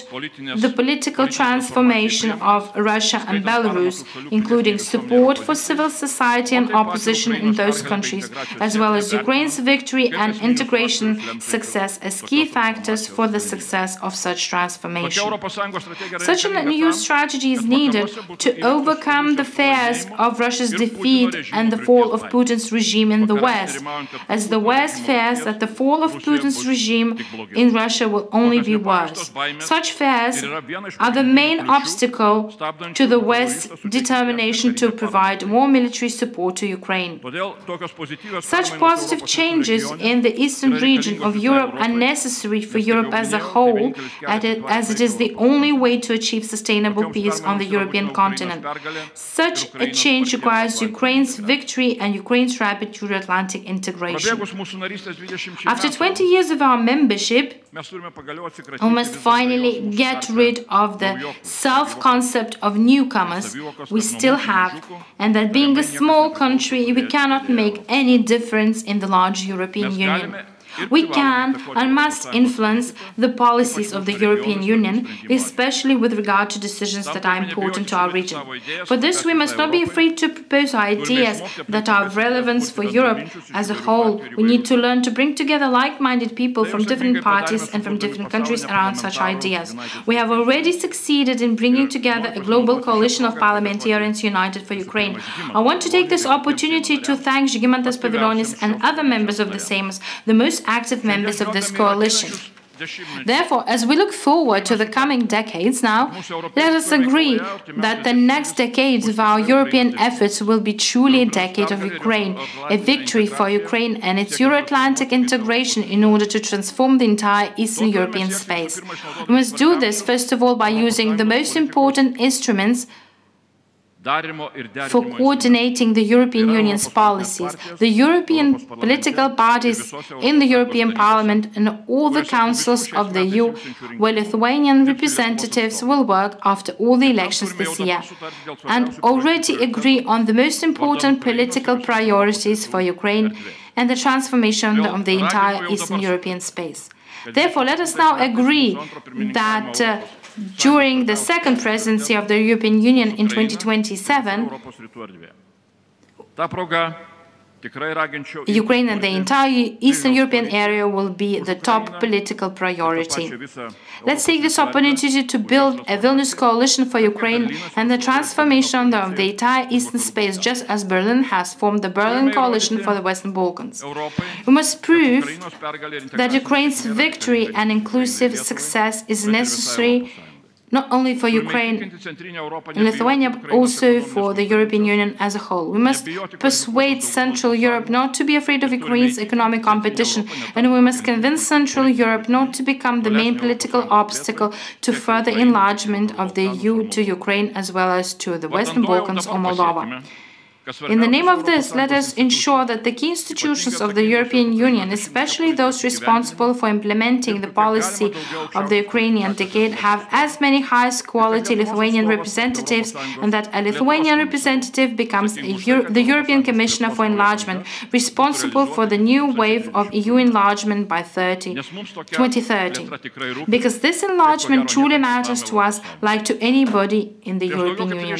the political transformation of Russia and Belarus, including support for civil society and opposition in those countries, as well as Ukraine's victory and integration success as key factors for the success of such transformation. Such a new strategy is needed to overcome the fears of Russia's defeat and the fall of Putin's regime in the West, as the West fears that the fall of Putin's regime in Russia will only be worse. Such fears are the main obstacle to the West's determination to provide more military support to Ukraine. Such positive changes in the eastern region of Europe are necessary for Europe as a whole, as it is the only way to achieve sustainable peace on the European continent. Such a change requires Ukraine's victory and Ukraine's rapid Euro-Atlantic integration. After 20 years of our membership, we must finally get rid of the self-concept of newcomers we still have, and that being a small country, we cannot make any difference in the large European Union. We can and must influence the policies of the European Union, especially with regard to decisions that are important to our region. For this, we must not be afraid to propose ideas that are of relevance for Europe as a whole. We need to learn to bring together like-minded people from different parties and from different countries around such ideas. We have already succeeded in bringing together a global coalition of parliamentarians united for Ukraine. I want to take this opportunity to thank Žygimantas Pavilionis and other members of the Seimas, the most active members of this coalition. Therefore, as we look forward to the coming decades now, let us agree that the next decades of our European efforts will be truly a decade of Ukraine, a victory for Ukraine and its Euro-Atlantic integration in order to transform the entire Eastern European space. We must do this, first of all, by using the most important instruments for coordinating the European Union's policies. The European political parties in the European Parliament and all the councils of the EU, where Lithuanian representatives will work after all the elections this year, and already agree on the most important political priorities for Ukraine and the transformation of the entire Eastern European space. Therefore, let us now agree that during the second presidency of the European Union in 2027, Ukraine and the entire Eastern European area will be the top political priority. Let's take this opportunity to build a Vilnius coalition for Ukraine and the transformation of the entire Eastern space, just as Berlin has formed the Berlin Coalition for the Western Balkans. We must prove that Ukraine's victory and inclusive success is necessary not only for Ukraine and Lithuania, but also for the European Union as a whole. We must persuade Central Europe not to be afraid of Ukraine's economic competition, and we must convince Central Europe not to become the main political obstacle to further enlargement of the EU to Ukraine as well as to the Western Balkans or Moldova. In the name of this, let us ensure that the key institutions of the European Union, especially those responsible for implementing the policy of the Ukrainian decade, have as many highest quality Lithuanian representatives, and that a Lithuanian representative becomes the European Commissioner for Enlargement, responsible for the new wave of EU enlargement by 2030. Because this enlargement truly matters to us like to anybody in the European Union.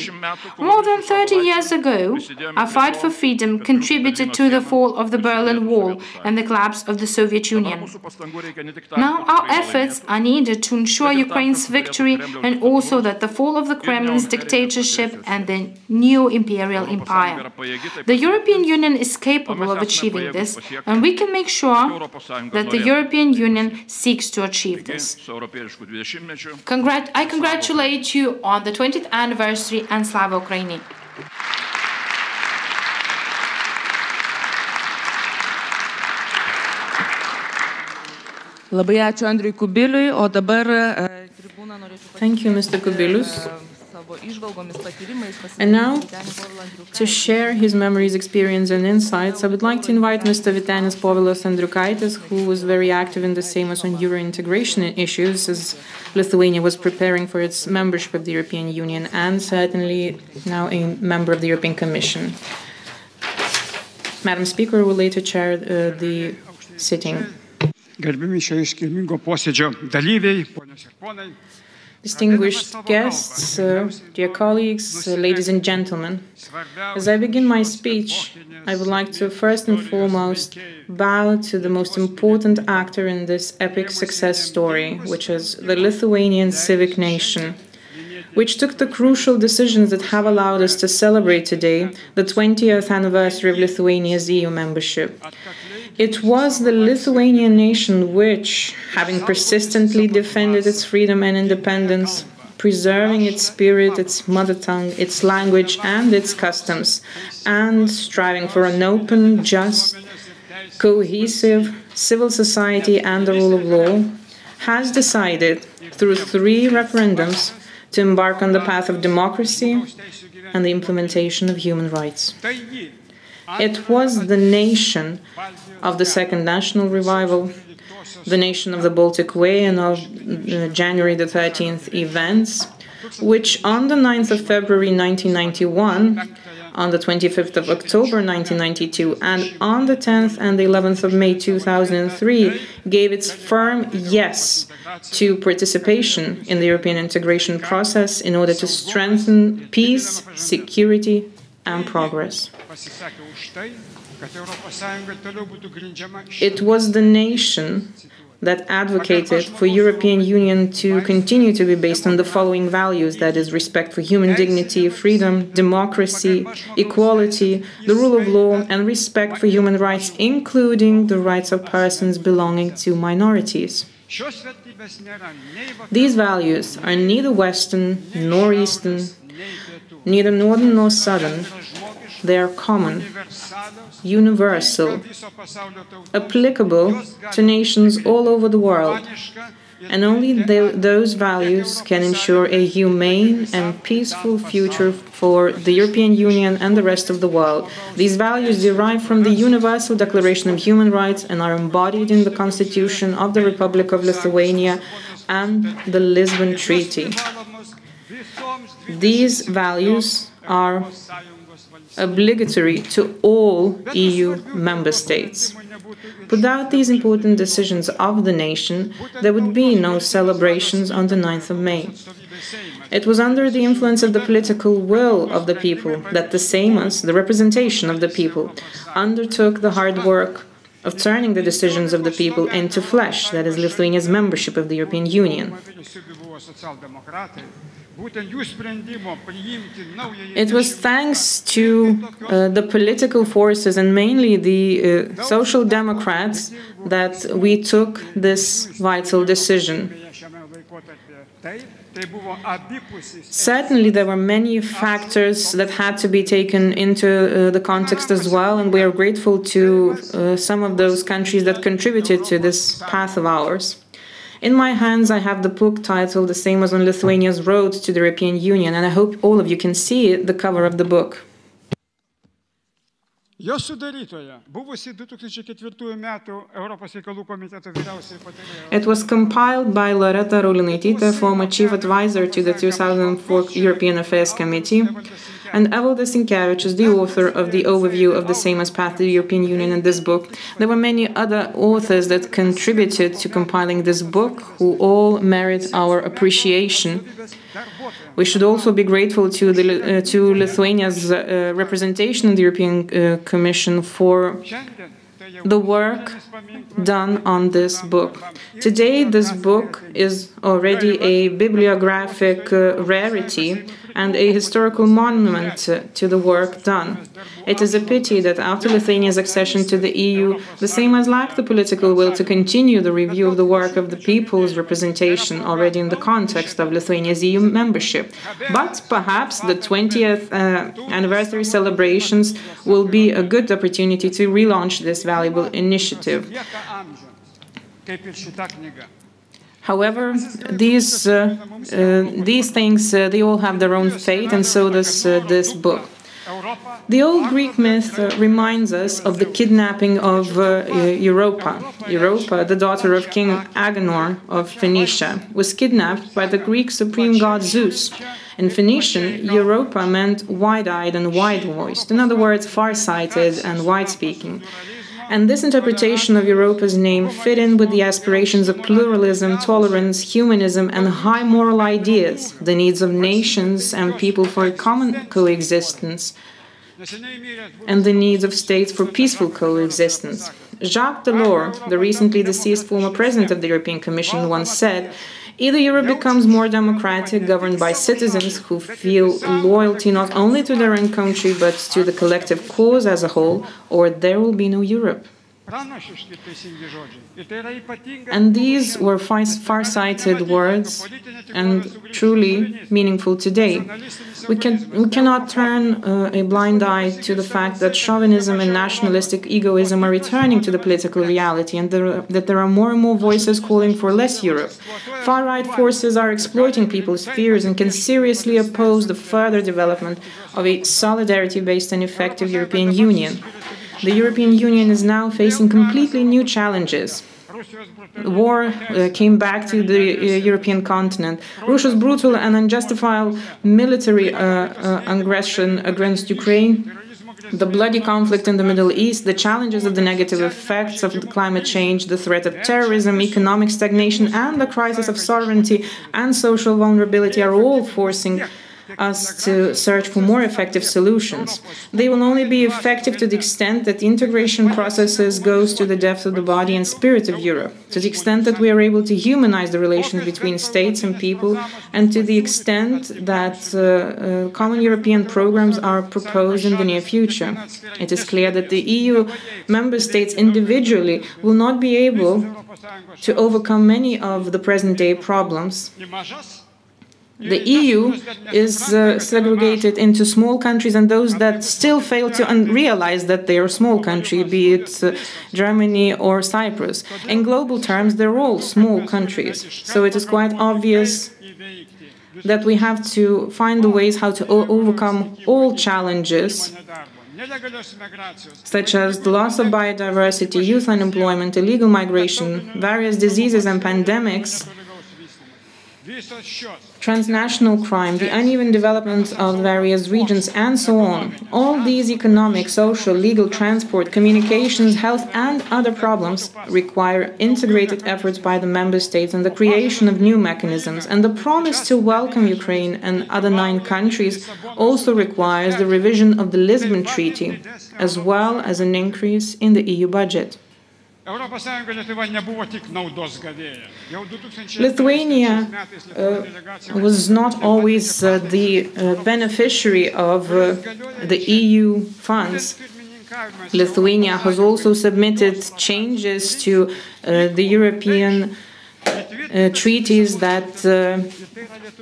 More than 30 years ago, our fight for freedom contributed to the fall of the Berlin Wall and the collapse of the Soviet Union. Now our efforts are needed to ensure Ukraine's victory and also that the fall of the Kremlin's dictatorship and the new imperial empire. The European Union is capable of achieving this, and we can make sure that the European Union seeks to achieve this. I congratulate you on the 20th anniversary and Slava Ukraini! Labai ačiū Andriui Kubiliui, o dabar tribūną norėčiau. Thank you, Mr. Kubilius. And now, to share his memories, experience, and insights, I would like to invite Mr. Vytenis Povilas Andriukaitis, who was very active in the Seimas on Euro integration issues as Lithuania was preparing for its membership of the European Union, and certainly now a member of the European Commission. Madam Speaker will later chair the sitting. Distinguished guests, dear colleagues, ladies and gentlemen, as I begin my speech, I would like to first and foremost bow to the most important actor in this epic success story, which is the Lithuanian civic nation, which took the crucial decisions that have allowed us to celebrate today the 20th anniversary of Lithuania's EU membership. It was the Lithuanian nation which, having persistently defended its freedom and independence, preserving its spirit, its mother tongue, its language, and its customs, and striving for an open, just, cohesive civil society and the rule of law, has decided, through 3 referendums, to embark on the path of democracy and the implementation of human rights. It was the nation of the Second National Revival, the nation of the Baltic Way and of January the 13th events, which on the 9th of February 1991, on the 25th of October 1992, and on the 10th and the 11th of May 2003, gave its firm yes to participation in the European integration process in order to strengthen peace, security, and progress. It was the nation that advocated for European Union to continue to be based on the following values, that is, respect for human dignity, freedom, democracy, equality, the rule of law, and respect for human rights, including the rights of persons belonging to minorities. These values are neither Western nor Eastern, neither Northern nor Southern. They are common, universal, applicable to nations all over the world, And only those values can ensure a humane and peaceful future for the European Union and the rest of the world. These values derive from the Universal Declaration of Human Rights and are embodied in the Constitution of the Republic of Lithuania and the Lisbon Treaty. These values are obligatory to all EU member states. Without these important decisions of the nation, there would be no celebrations on the 9th of May. It was under the influence of the political will of the people that the Seimas, the representation of the people, undertook the hard work of turning the decisions of the people into flesh, that is, Lithuania's membership of the European Union. It was thanks to the political forces and mainly the Social Democrats that we took this vital decision. Certainly, there were many factors that had to be taken into the context as well, and we are grateful to some of those countries that contributed to this path of ours. In my hands, I have the book titled The Seimas on Lithuania's Road to the European Union, and I hope all of you can see the cover of the book. It was compiled by Loreta Raulinaitytė, former chief advisor to the 2004 European Affairs Committee, and Evaldas Sinkevičius, the author of the overview of the Seimas path to the European Union in this book. There were many other authors that contributed to compiling this book, who all merit our appreciation. We should also be grateful to Lithuania's representation in the European Commission for the work done on this book. Today, this book is already a bibliographic rarity and a historical monument to the work done. It is a pity that after Lithuania's accession to the EU, the Seimas lacked the political will to continue the review of the work of the people's representation already in the context of Lithuania's EU membership. But perhaps the 20th anniversary celebrations will be a good opportunity to relaunch this valuable initiative. However, these things, they all have their own fate, and so does this book. The old Greek myth reminds us of the kidnapping of Europa. Europa, the daughter of King Agenor of Phoenicia, was kidnapped by the Greek supreme god Zeus. In Phoenician, Europa meant wide-eyed and wide-voiced, in other words, far-sighted and wide-speaking. And this interpretation of Europa's name fit in with the aspirations of pluralism, tolerance, humanism, and high moral ideas, the needs of nations and people for a common coexistence, and the needs of states for peaceful coexistence. Jacques Delors, the recently deceased former president of the European Commission, once said, "Either Europe becomes more democratic, governed by citizens who feel loyalty not only to their own country but to the collective cause as a whole, or there will be no Europe." And these were far-sighted words and truly meaningful today. We cannot turn a blind eye to the fact that chauvinism and nationalistic egoism are returning to the political reality, and that there are more and more voices calling for less Europe. Far-right forces are exploiting people's fears and can seriously oppose the further development of a solidarity-based and effective European Union. The European Union is now facing completely new challenges. War came back to the European continent. Russia's brutal and unjustified military aggression against Ukraine, the bloody conflict in the Middle East, the challenges of the negative effects of climate change, the threat of terrorism, economic stagnation, and the crisis of sovereignty and social vulnerability are all forcing us to search for more effective solutions. They will only be effective to the extent that the integration processes goes to the depth of the body and spirit of Europe, to the extent that we are able to humanize the relations between states and people, and to the extent that common European programs are proposed in the near future. It is clear that the EU member states individually will not be able to overcome many of the present-day problems. the EU is segregated into small countries and those that still fail to realize that they are a small country, be it Germany or Cyprus. In global terms, they're all small countries. So it is quite obvious that we have to find the ways how to overcome all challenges, such as the loss of biodiversity, youth unemployment, illegal migration, various diseases and pandemics, transnational crime, the uneven development of various regions, and so on. All these economic, social, legal, transport, communications, health, and other problems require integrated efforts by the member states and the creation of new mechanisms. And the promise to welcome Ukraine and other 9 countries also requires the revision of the Lisbon Treaty, as well as an increase in the EU budget. Lithuania was not always the beneficiary of the EU funds. Lithuania has also submitted changes to the European treaties that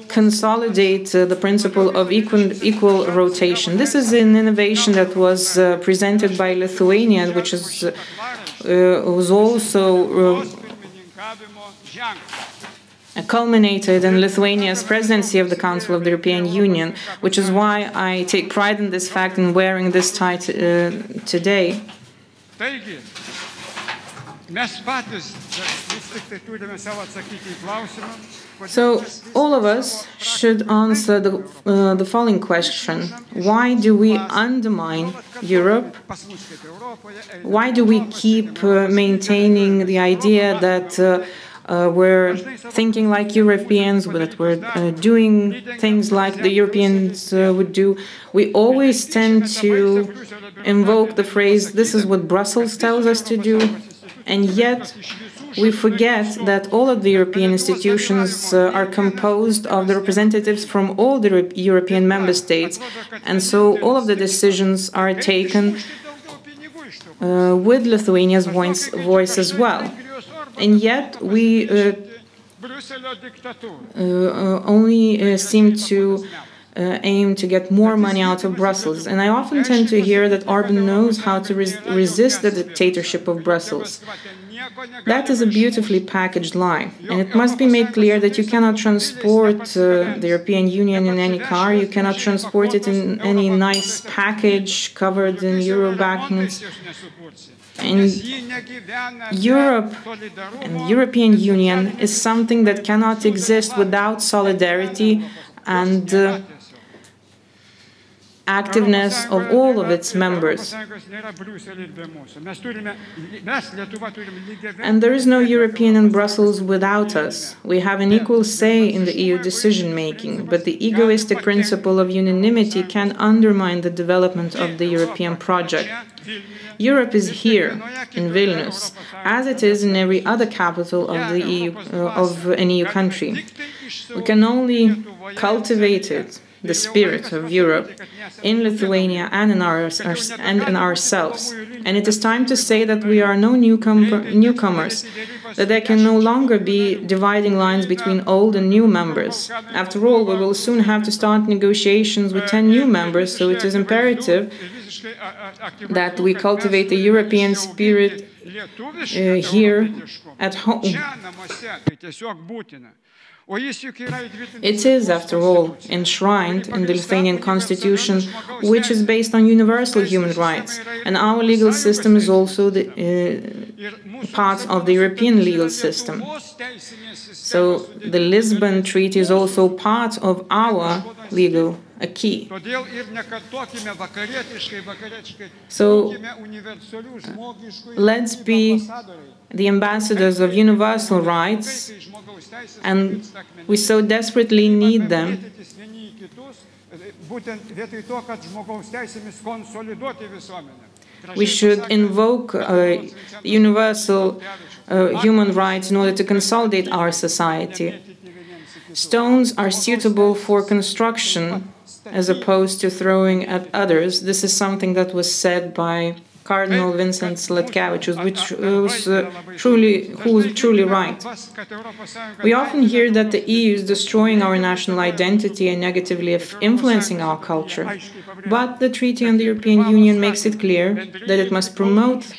consolidate the principle of equal rotation. This is an innovation that was presented by Lithuania, which is was also culminated in Lithuania's presidency of the Council of the European Union, which is why I take pride in this fact in wearing this tie today. So all of us should answer the following question: why do we undermine Europe? Why do we keep maintaining the idea that we're thinking like Europeans, that we're doing things like the Europeans would do? We always tend to invoke the phrase, "This is what Brussels tells us to do," and yet we forget that all of the European institutions are composed of the representatives from all the European member states, and so all of the decisions are taken with Lithuania's voice as well. And yet we only seem to aim to get more money out of Brussels. And I often tend to hear that Orban knows how to resist the dictatorship of Brussels. That is a beautifully packaged lie, and it must be made clear that you cannot transport the European Union in any car, you cannot transport it in any nice package covered in euro banknotes. And Europe and the European Union is something that cannot exist without solidarity and activeness of all of its members. And there is no European in Brussels without us. We have an equal say in the EU decision-making, but the egoistic principle of unanimity can undermine the development of the European project. Europe is here, in Vilnius, as it is in every other capital of the EU, of an EU country. We can only cultivate it, the spirit of Europe, in Lithuania and in ourselves. And it is time to say that we are no newcomers, that there can no longer be dividing lines between old and new members. After all, we will soon have to start negotiations with 10 new members, so it is imperative that we cultivate the European spirit here at home. It is, after all, enshrined in the Lithuanian constitution, which is based on universal human rights, and our legal system is also the part of the European legal system. So the Lisbon Treaty is also part of our legal acquis. So let's be the ambassadors of universal rights, and we so desperately need them. We should invoke universal human rights in order to consolidate our society. Stones are suitable for construction as opposed to throwing at others. This is something that was said by Cardinal Vincent Slatkevičius, who was truly right. We often hear that the EU is destroying our national identity and negatively influencing our culture. But the Treaty on the European Union makes it clear that it must promote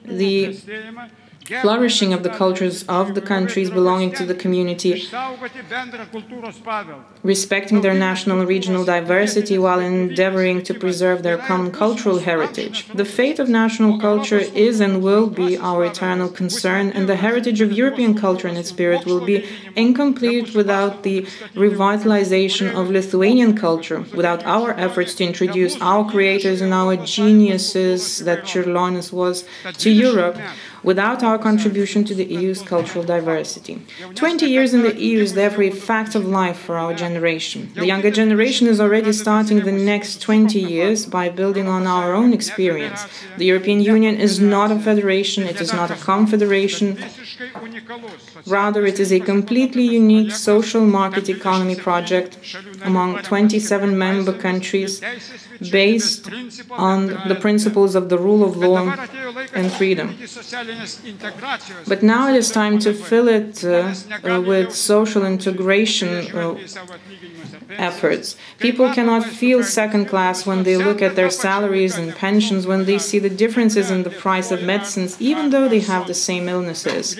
the flourishing of the cultures of the countries belonging to the community, respecting their national and regional diversity while endeavoring to preserve their common cultural heritage. The fate of national culture is and will be our eternal concern, and the heritage of European culture and its spirit will be incomplete without the revitalization of Lithuanian culture, without our efforts to introduce our creators and our geniuses that Čiurlionis was to Europe, without our contribution to the EU's cultural diversity. 20 years in the EU is therefore a fact of life for our generation. The younger generation is already starting the next 20 years by building on our own experience. The European Union is not a federation, it is not a confederation. Rather, it is a completely unique social market economy project among 27 member countries based on the principles of the rule of law and freedom. But now it is time to fill it with social integration efforts. People cannot feel second class when they look at their salaries and pensions, when they see the differences in the price of medicines, even though they have the same illnesses.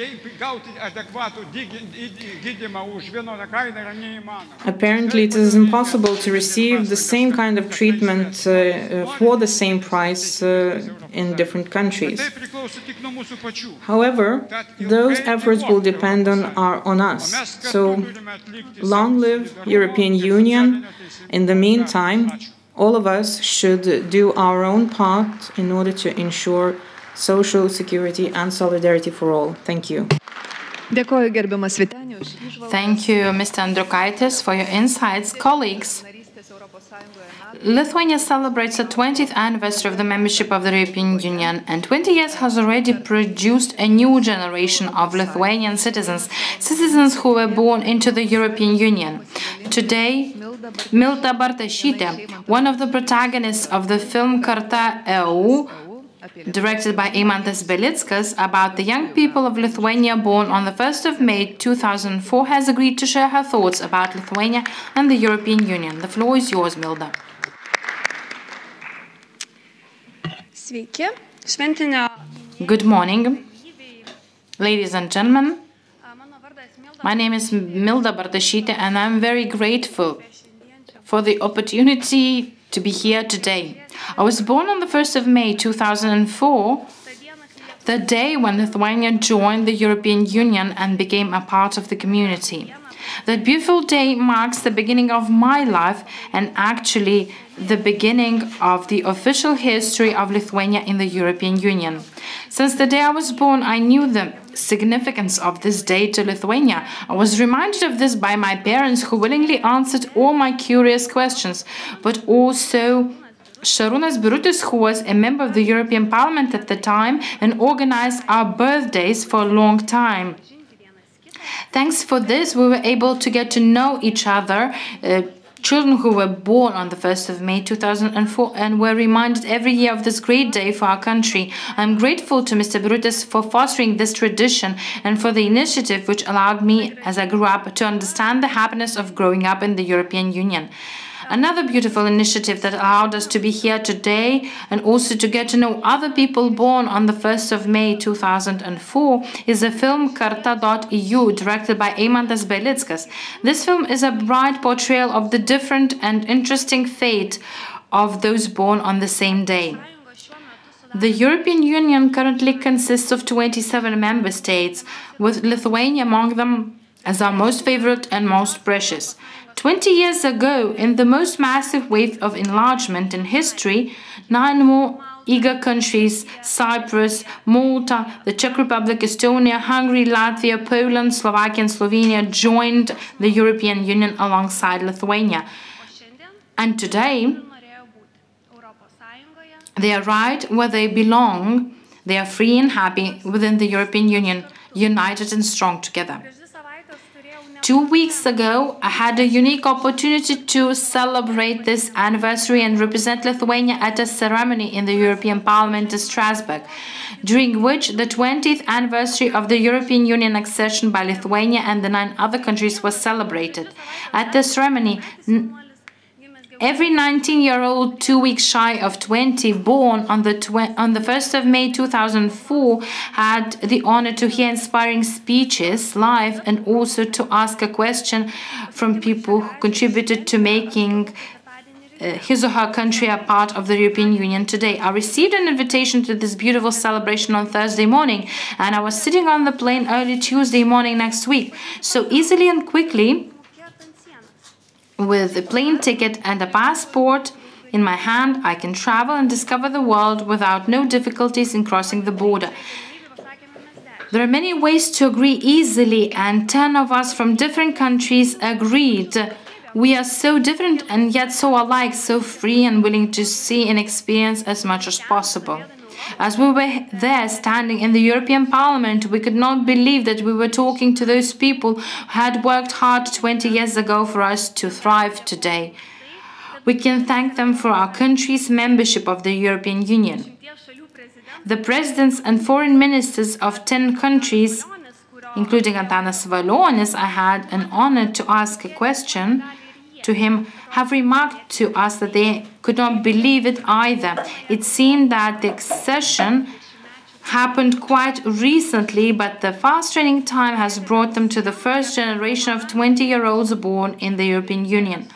Apparently, it is impossible to receive the same kind of treatment for the same price in different countries. However, those efforts will depend on us. So, long live European Union. In the meantime, all of us should do our own part in order to ensure social security and solidarity for all. Thank you. Thank you, Mr. Andriukaitis, for your insights. Colleagues, Lithuania celebrates the 20th anniversary of the membership of the European Union, and 20 years has already produced a new generation of Lithuanian citizens who were born into the European Union. Today, Milda Bartašytė, one of the protagonists of the film Karta EU, directed by Eimantas Belickas, about the young people of Lithuania born on the 1st of May 2004, has agreed to share her thoughts about Lithuania and the European Union. The floor is yours, Milda. Good morning, ladies and gentlemen. My name is Milda Bartašytė, and I'm very grateful for the opportunity to be here today. I was born on the 1st of May 2004, the day when Lithuania joined the European Union and became a part of the community. That beautiful day marks the beginning of my life and actually the beginning of the official history of Lithuania in the European Union. Since the day I was born, I knew the significance of this day to Lithuania. I was reminded of this by my parents, who willingly answered all my curious questions, but also Šarūnas Birutis, who was a member of the European Parliament at the time and organized our birthdays for a long time. Thanks for this, we were able to get to know each other, children who were born on the 1st of May 2004, and were reminded every year of this great day for our country. I'm grateful to Mr. Birutis for fostering this tradition and for the initiative which allowed me, as I grew up, to understand the happiness of growing up in the European Union. Another beautiful initiative that allowed us to be here today and also to get to know other people born on the 1st of May 2004 is the film Karta.eu, directed by Eimantas Belickas. This film is a bright portrayal of the different and interesting fate of those born on the same day. The European Union currently consists of 27 member states, with Lithuania among them as our most favorite and most precious. 20 years ago, in the most massive wave of enlargement in history, 9 more eager countries, Cyprus, Malta, the Czech Republic, Estonia, Hungary, Latvia, Poland, Slovakia and Slovenia joined the European Union alongside Lithuania. And today, they are right where they belong. They are free and happy within the European Union, united and strong together. 2 weeks ago, I had a unique opportunity to celebrate this anniversary and represent Lithuania at a ceremony in the European Parliament in Strasbourg, during which the 20th anniversary of the European Union accession by Lithuania and the 9 other countries was celebrated. At the ceremony, every 19-year-old 2 weeks shy of 20 born on the 1st of May 2004 had the honor to hear inspiring speeches live and also to ask a question from people who contributed to making his or her country a part of the European Union today. I received an invitation to this beautiful celebration on Thursday morning, and I was sitting on the plane early Tuesday morning next week. So easily and quickly, with a plane ticket and a passport in my hand, I can travel and discover the world without no difficulties in crossing the border. There are many ways to agree easily, and 10 of us from different countries agreed. We are so different and yet so alike, so free and willing to see and experience as much as possible. As we were there standing in the European Parliament, we could not believe that we were talking to those people who had worked hard 20 years ago for us to thrive today. We can thank them for our country's membership of the European Union. The presidents and foreign ministers of 10 countries, including Antanas Valionis, I had an honor to ask a question to him, have remarked to us that they could not believe it either. It seemed that the accession happened quite recently, but the fast running time has brought them to the first generation of 20-year-olds born in the European Union.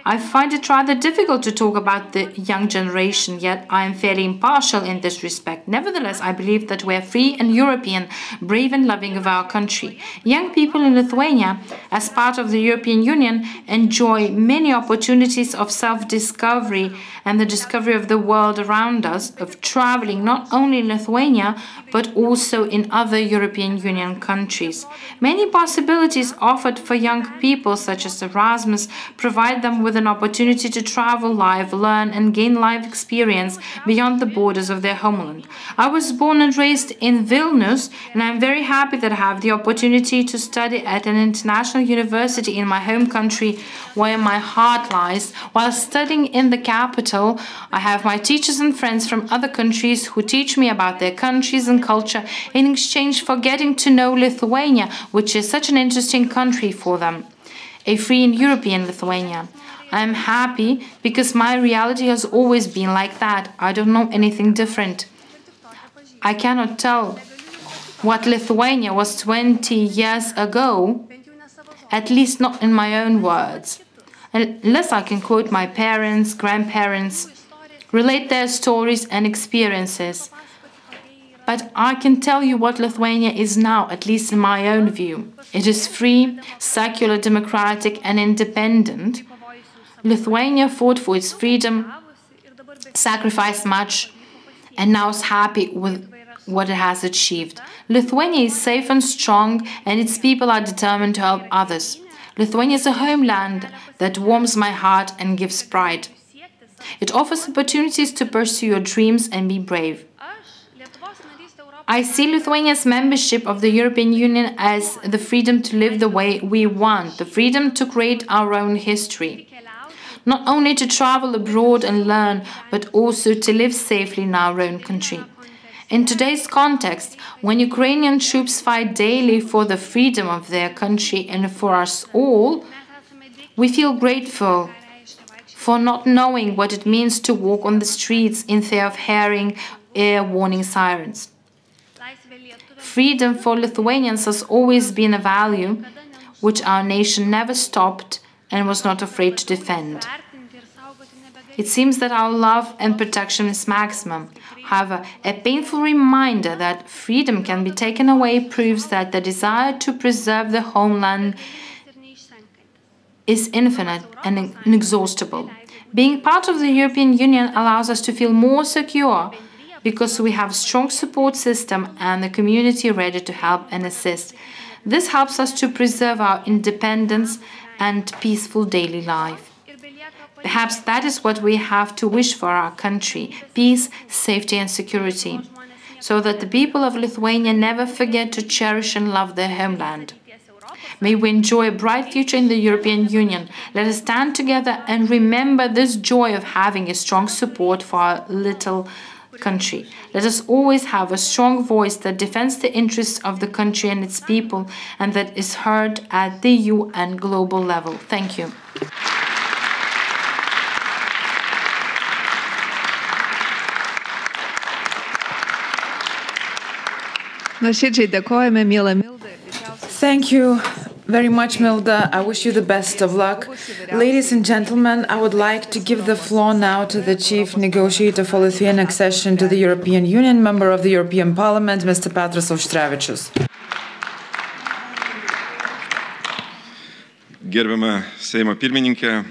I find it rather difficult to talk about the young generation, yet I am fairly impartial in this respect. Nevertheless, I believe that we are free and European, brave and loving of our country. Young people in Lithuania, as part of the European Union, enjoy many opportunities of self-discovery and the discovery of the world around us, of traveling not only in Lithuania, but also in other European Union countries. Many possibilities offered for young people, such as Erasmus, provide them with an opportunity to travel live, learn and gain life experience beyond the borders of their homeland. I was born and raised in Vilnius, and I'm very happy that I have the opportunity to study at an international university in my home country where my heart lies. While studying in the capital, I have my teachers and friends from other countries who teach me about their countries and culture in exchange for getting to know Lithuania, which is such an interesting country for them. A free and European Lithuania. I am happy because my reality has always been like that. I don't know anything different. I cannot tell what Lithuania was 20 years ago, at least not in my own words. Unless I can quote my parents, grandparents, relate their stories and experiences. But I can tell you what Lithuania is now, at least in my own view. It is free, secular, democratic and independent. Lithuania fought for its freedom, sacrificed much, and now is happy with what it has achieved. Lithuania is safe and strong, and its people are determined to help others. Lithuania is a homeland that warms my heart and gives pride. It offers opportunities to pursue your dreams and be brave. I see Lithuania's membership of the European Union as the freedom to live the way we want, the freedom to create our own history. Not only to travel abroad and learn, but also to live safely in our own country. In today's context, when Ukrainian troops fight daily for the freedom of their country and for us all, we feel grateful for not knowing what it means to walk on the streets in fear of hearing air warning sirens. Freedom for Lithuanians has always been a value which our nation never stopped and was not afraid to defend. It seems that our love and protection is maximum. However, a painful reminder that freedom can be taken away proves that the desire to preserve the homeland is infinite and inexhaustible. Being part of the European Union allows us to feel more secure because we have a strong support system and a community ready to help and assist. This helps us to preserve our independence and peaceful daily life. Perhaps that is what we have to wish for our country: peace, safety and security, so that the people of Lithuania never forget to cherish and love their homeland. May we enjoy a bright future in the European Union. Let us stand together and remember this joy of having a strong support for our little country. Let us always have a strong voice that defends the interests of the country and its people and that is heard at the EU and global level. Thank you. Nuoširdžiai dėkojame, miela Milda. Thank you very much, Milda. I wish you the best of luck. Ladies and gentlemen, I would like to give the floor now to the Chief Negotiator for Lithuanian accession to the European Union, Member of the European Parliament, Mr. Petras Auštrevičius. Gerbiama Seimo pirmininkė,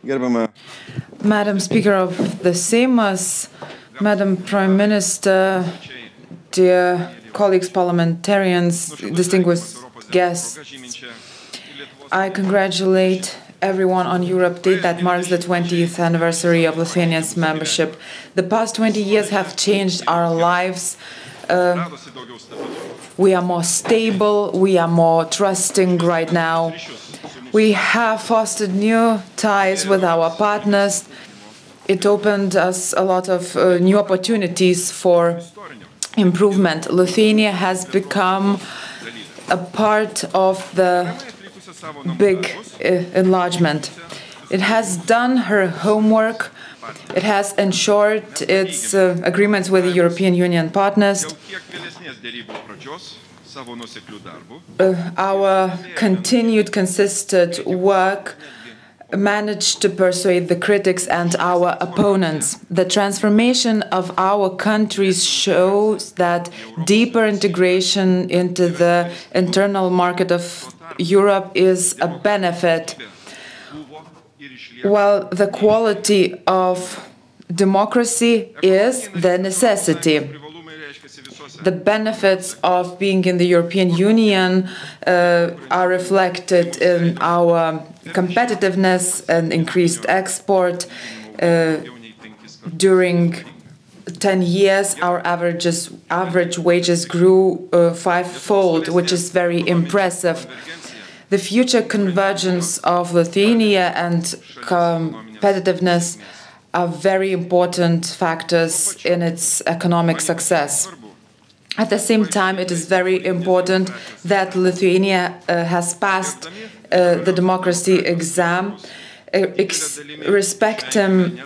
gerbiama Madam Speaker of the Seimas, Madam Prime Minister, dear colleagues, parliamentarians, distinguished guests, I congratulate everyone on Europe Day that marks the 20th anniversary of Lithuania's membership. The past 20 years have changed our lives. We are more stable, we are more trusting right now. We have fostered new ties with our partners. It opened us a lot of new opportunities for improvement. Lithuania has become a part of the big enlargement. It has done her homework. It has ensured its agreements with the European Union partners. Our continued consistent work managed to persuade the critics and our opponents. The transformation of our countries shows that deeper integration into the internal market of Europe is a benefit, while the quality of democracy is the necessity. The benefits of being in the European Union are reflected in our competitiveness and increased export. During 10 years, our average wages grew fivefold, which is very impressive. The future convergence of Lithuania and competitiveness are very important factors in its economic success. At the same time, it is very important that Lithuania has passed the democracy exam, respecting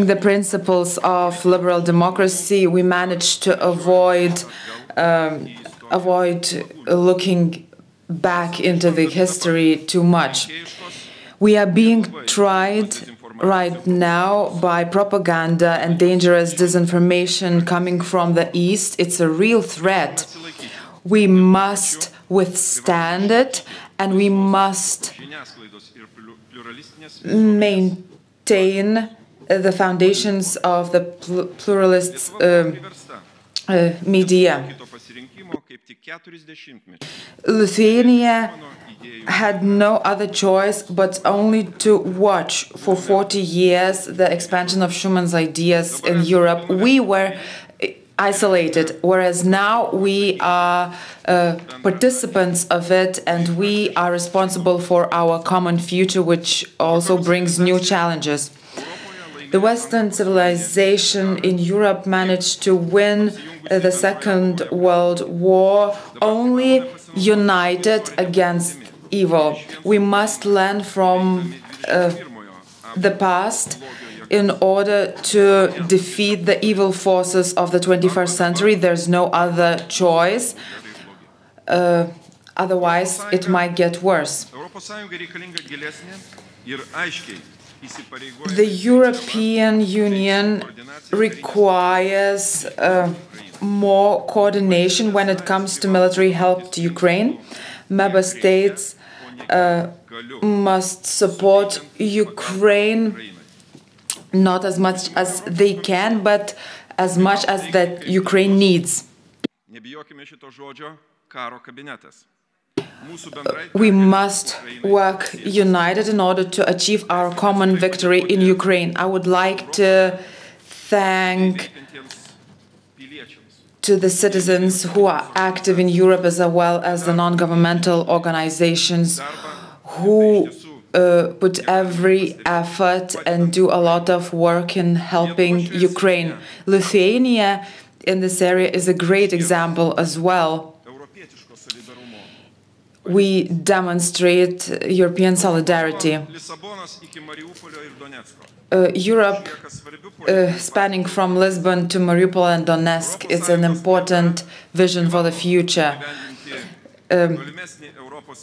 the principles of liberal democracy. We managed to avoid looking back into the history too much. We are being tried right now by propaganda and dangerous disinformation coming from the East. It's a real threat. We must withstand it, and we must maintain the foundations of the pluralist media. Lithuania had no other choice but only to watch for 40 years the expansion of Schumann's ideas in Europe. We were isolated, whereas now we are participants of it, and we are responsible for our common future, which also brings new challenges. The Western civilization in Europe managed to win the Second World War only united against evil. We must learn from the past in order to defeat the evil forces of the 21st century. There's no other choice. Otherwise, it might get worse. The European Union requires more coordination when it comes to military help to Ukraine. Member states must support Ukraine not as much as they can, but as much as that Ukraine needs. We must work united in order to achieve our common victory in Ukraine. I would like to thank to the citizens who are active in Europe as well as the non-governmental organizations who put every effort and do a lot of work in helping Ukraine. Lithuania in this area is a great example as well. We demonstrate European solidarity. Europe, spanning from Lisbon to Mariupol and Donetsk, is an important vision for the future.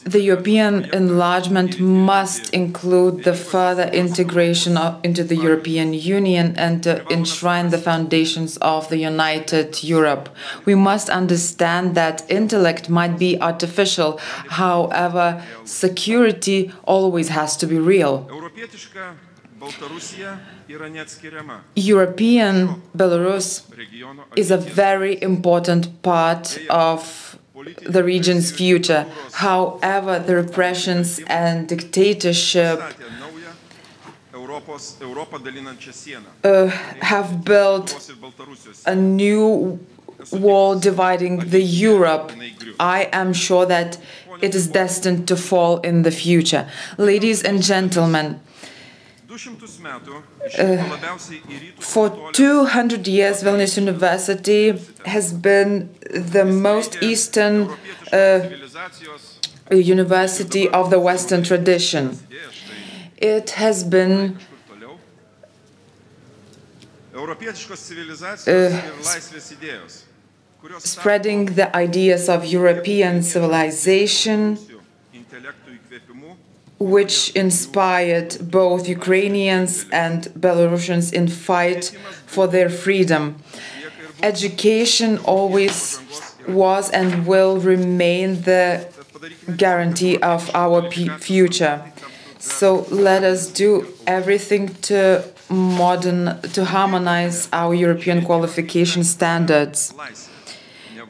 The European enlargement must include the further integration into the European Union and to enshrine the foundations of the united Europe. We must understand that intellect might be artificial, however, security always has to be real. European Belarus is a very important part of the region's future. However, the repressions and dictatorship have built a new wall dividing the Europe. I am sure that it is destined to fall in the future. Ladies and gentlemen, for 200 years, Vilnius University has been the most eastern university of the Western tradition. It has been spreading the ideas of European civilization, which inspired both Ukrainians and Belarusians in fight for their freedom. Education always was and will remain the guarantee of our future. So let us do everything to harmonize our European qualification standards.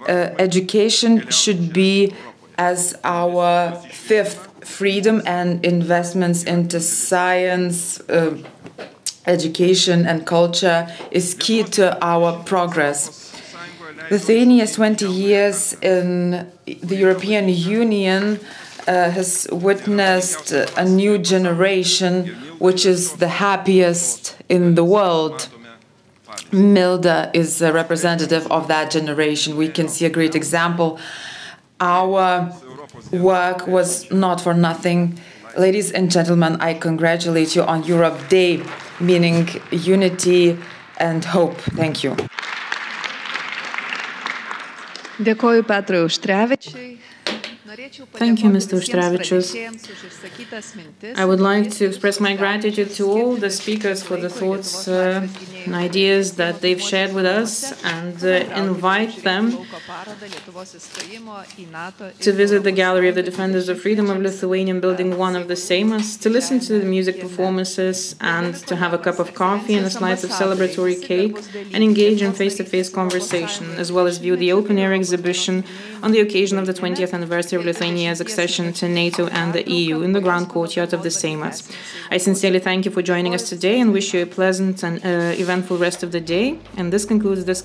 Education should be as our fifth freedom, and investments into science, education and culture is key to our progress. Lithuania's 20 years in the European Union has witnessed a new generation which is the happiest in the world. Milda is a representative of that generation. We can see a great example. Our work was not for nothing. Ladies and gentlemen, I congratulate you on Europe Day, meaning unity and hope. Thank you. Dėkoju Petrui Užtrevičiui. Thank you, Mr. Užtrevičius. I would like to express my gratitude to all the speakers for the thoughts and ideas that they've shared with us, and invite them to visit the Gallery of the Defenders of Freedom of Lithuania in Building 1 of the Seimas, to listen to the music performances and to have a cup of coffee and a slice of celebratory cake and engage in face-to-face conversation, as well as view the open-air exhibition on the occasion of the 20th anniversary of Lithuania's accession to NATO and the EU in the ground courtyard of the Seimas. I sincerely thank you for joining us today and wish you a pleasant and eventful rest of the day. And this concludes this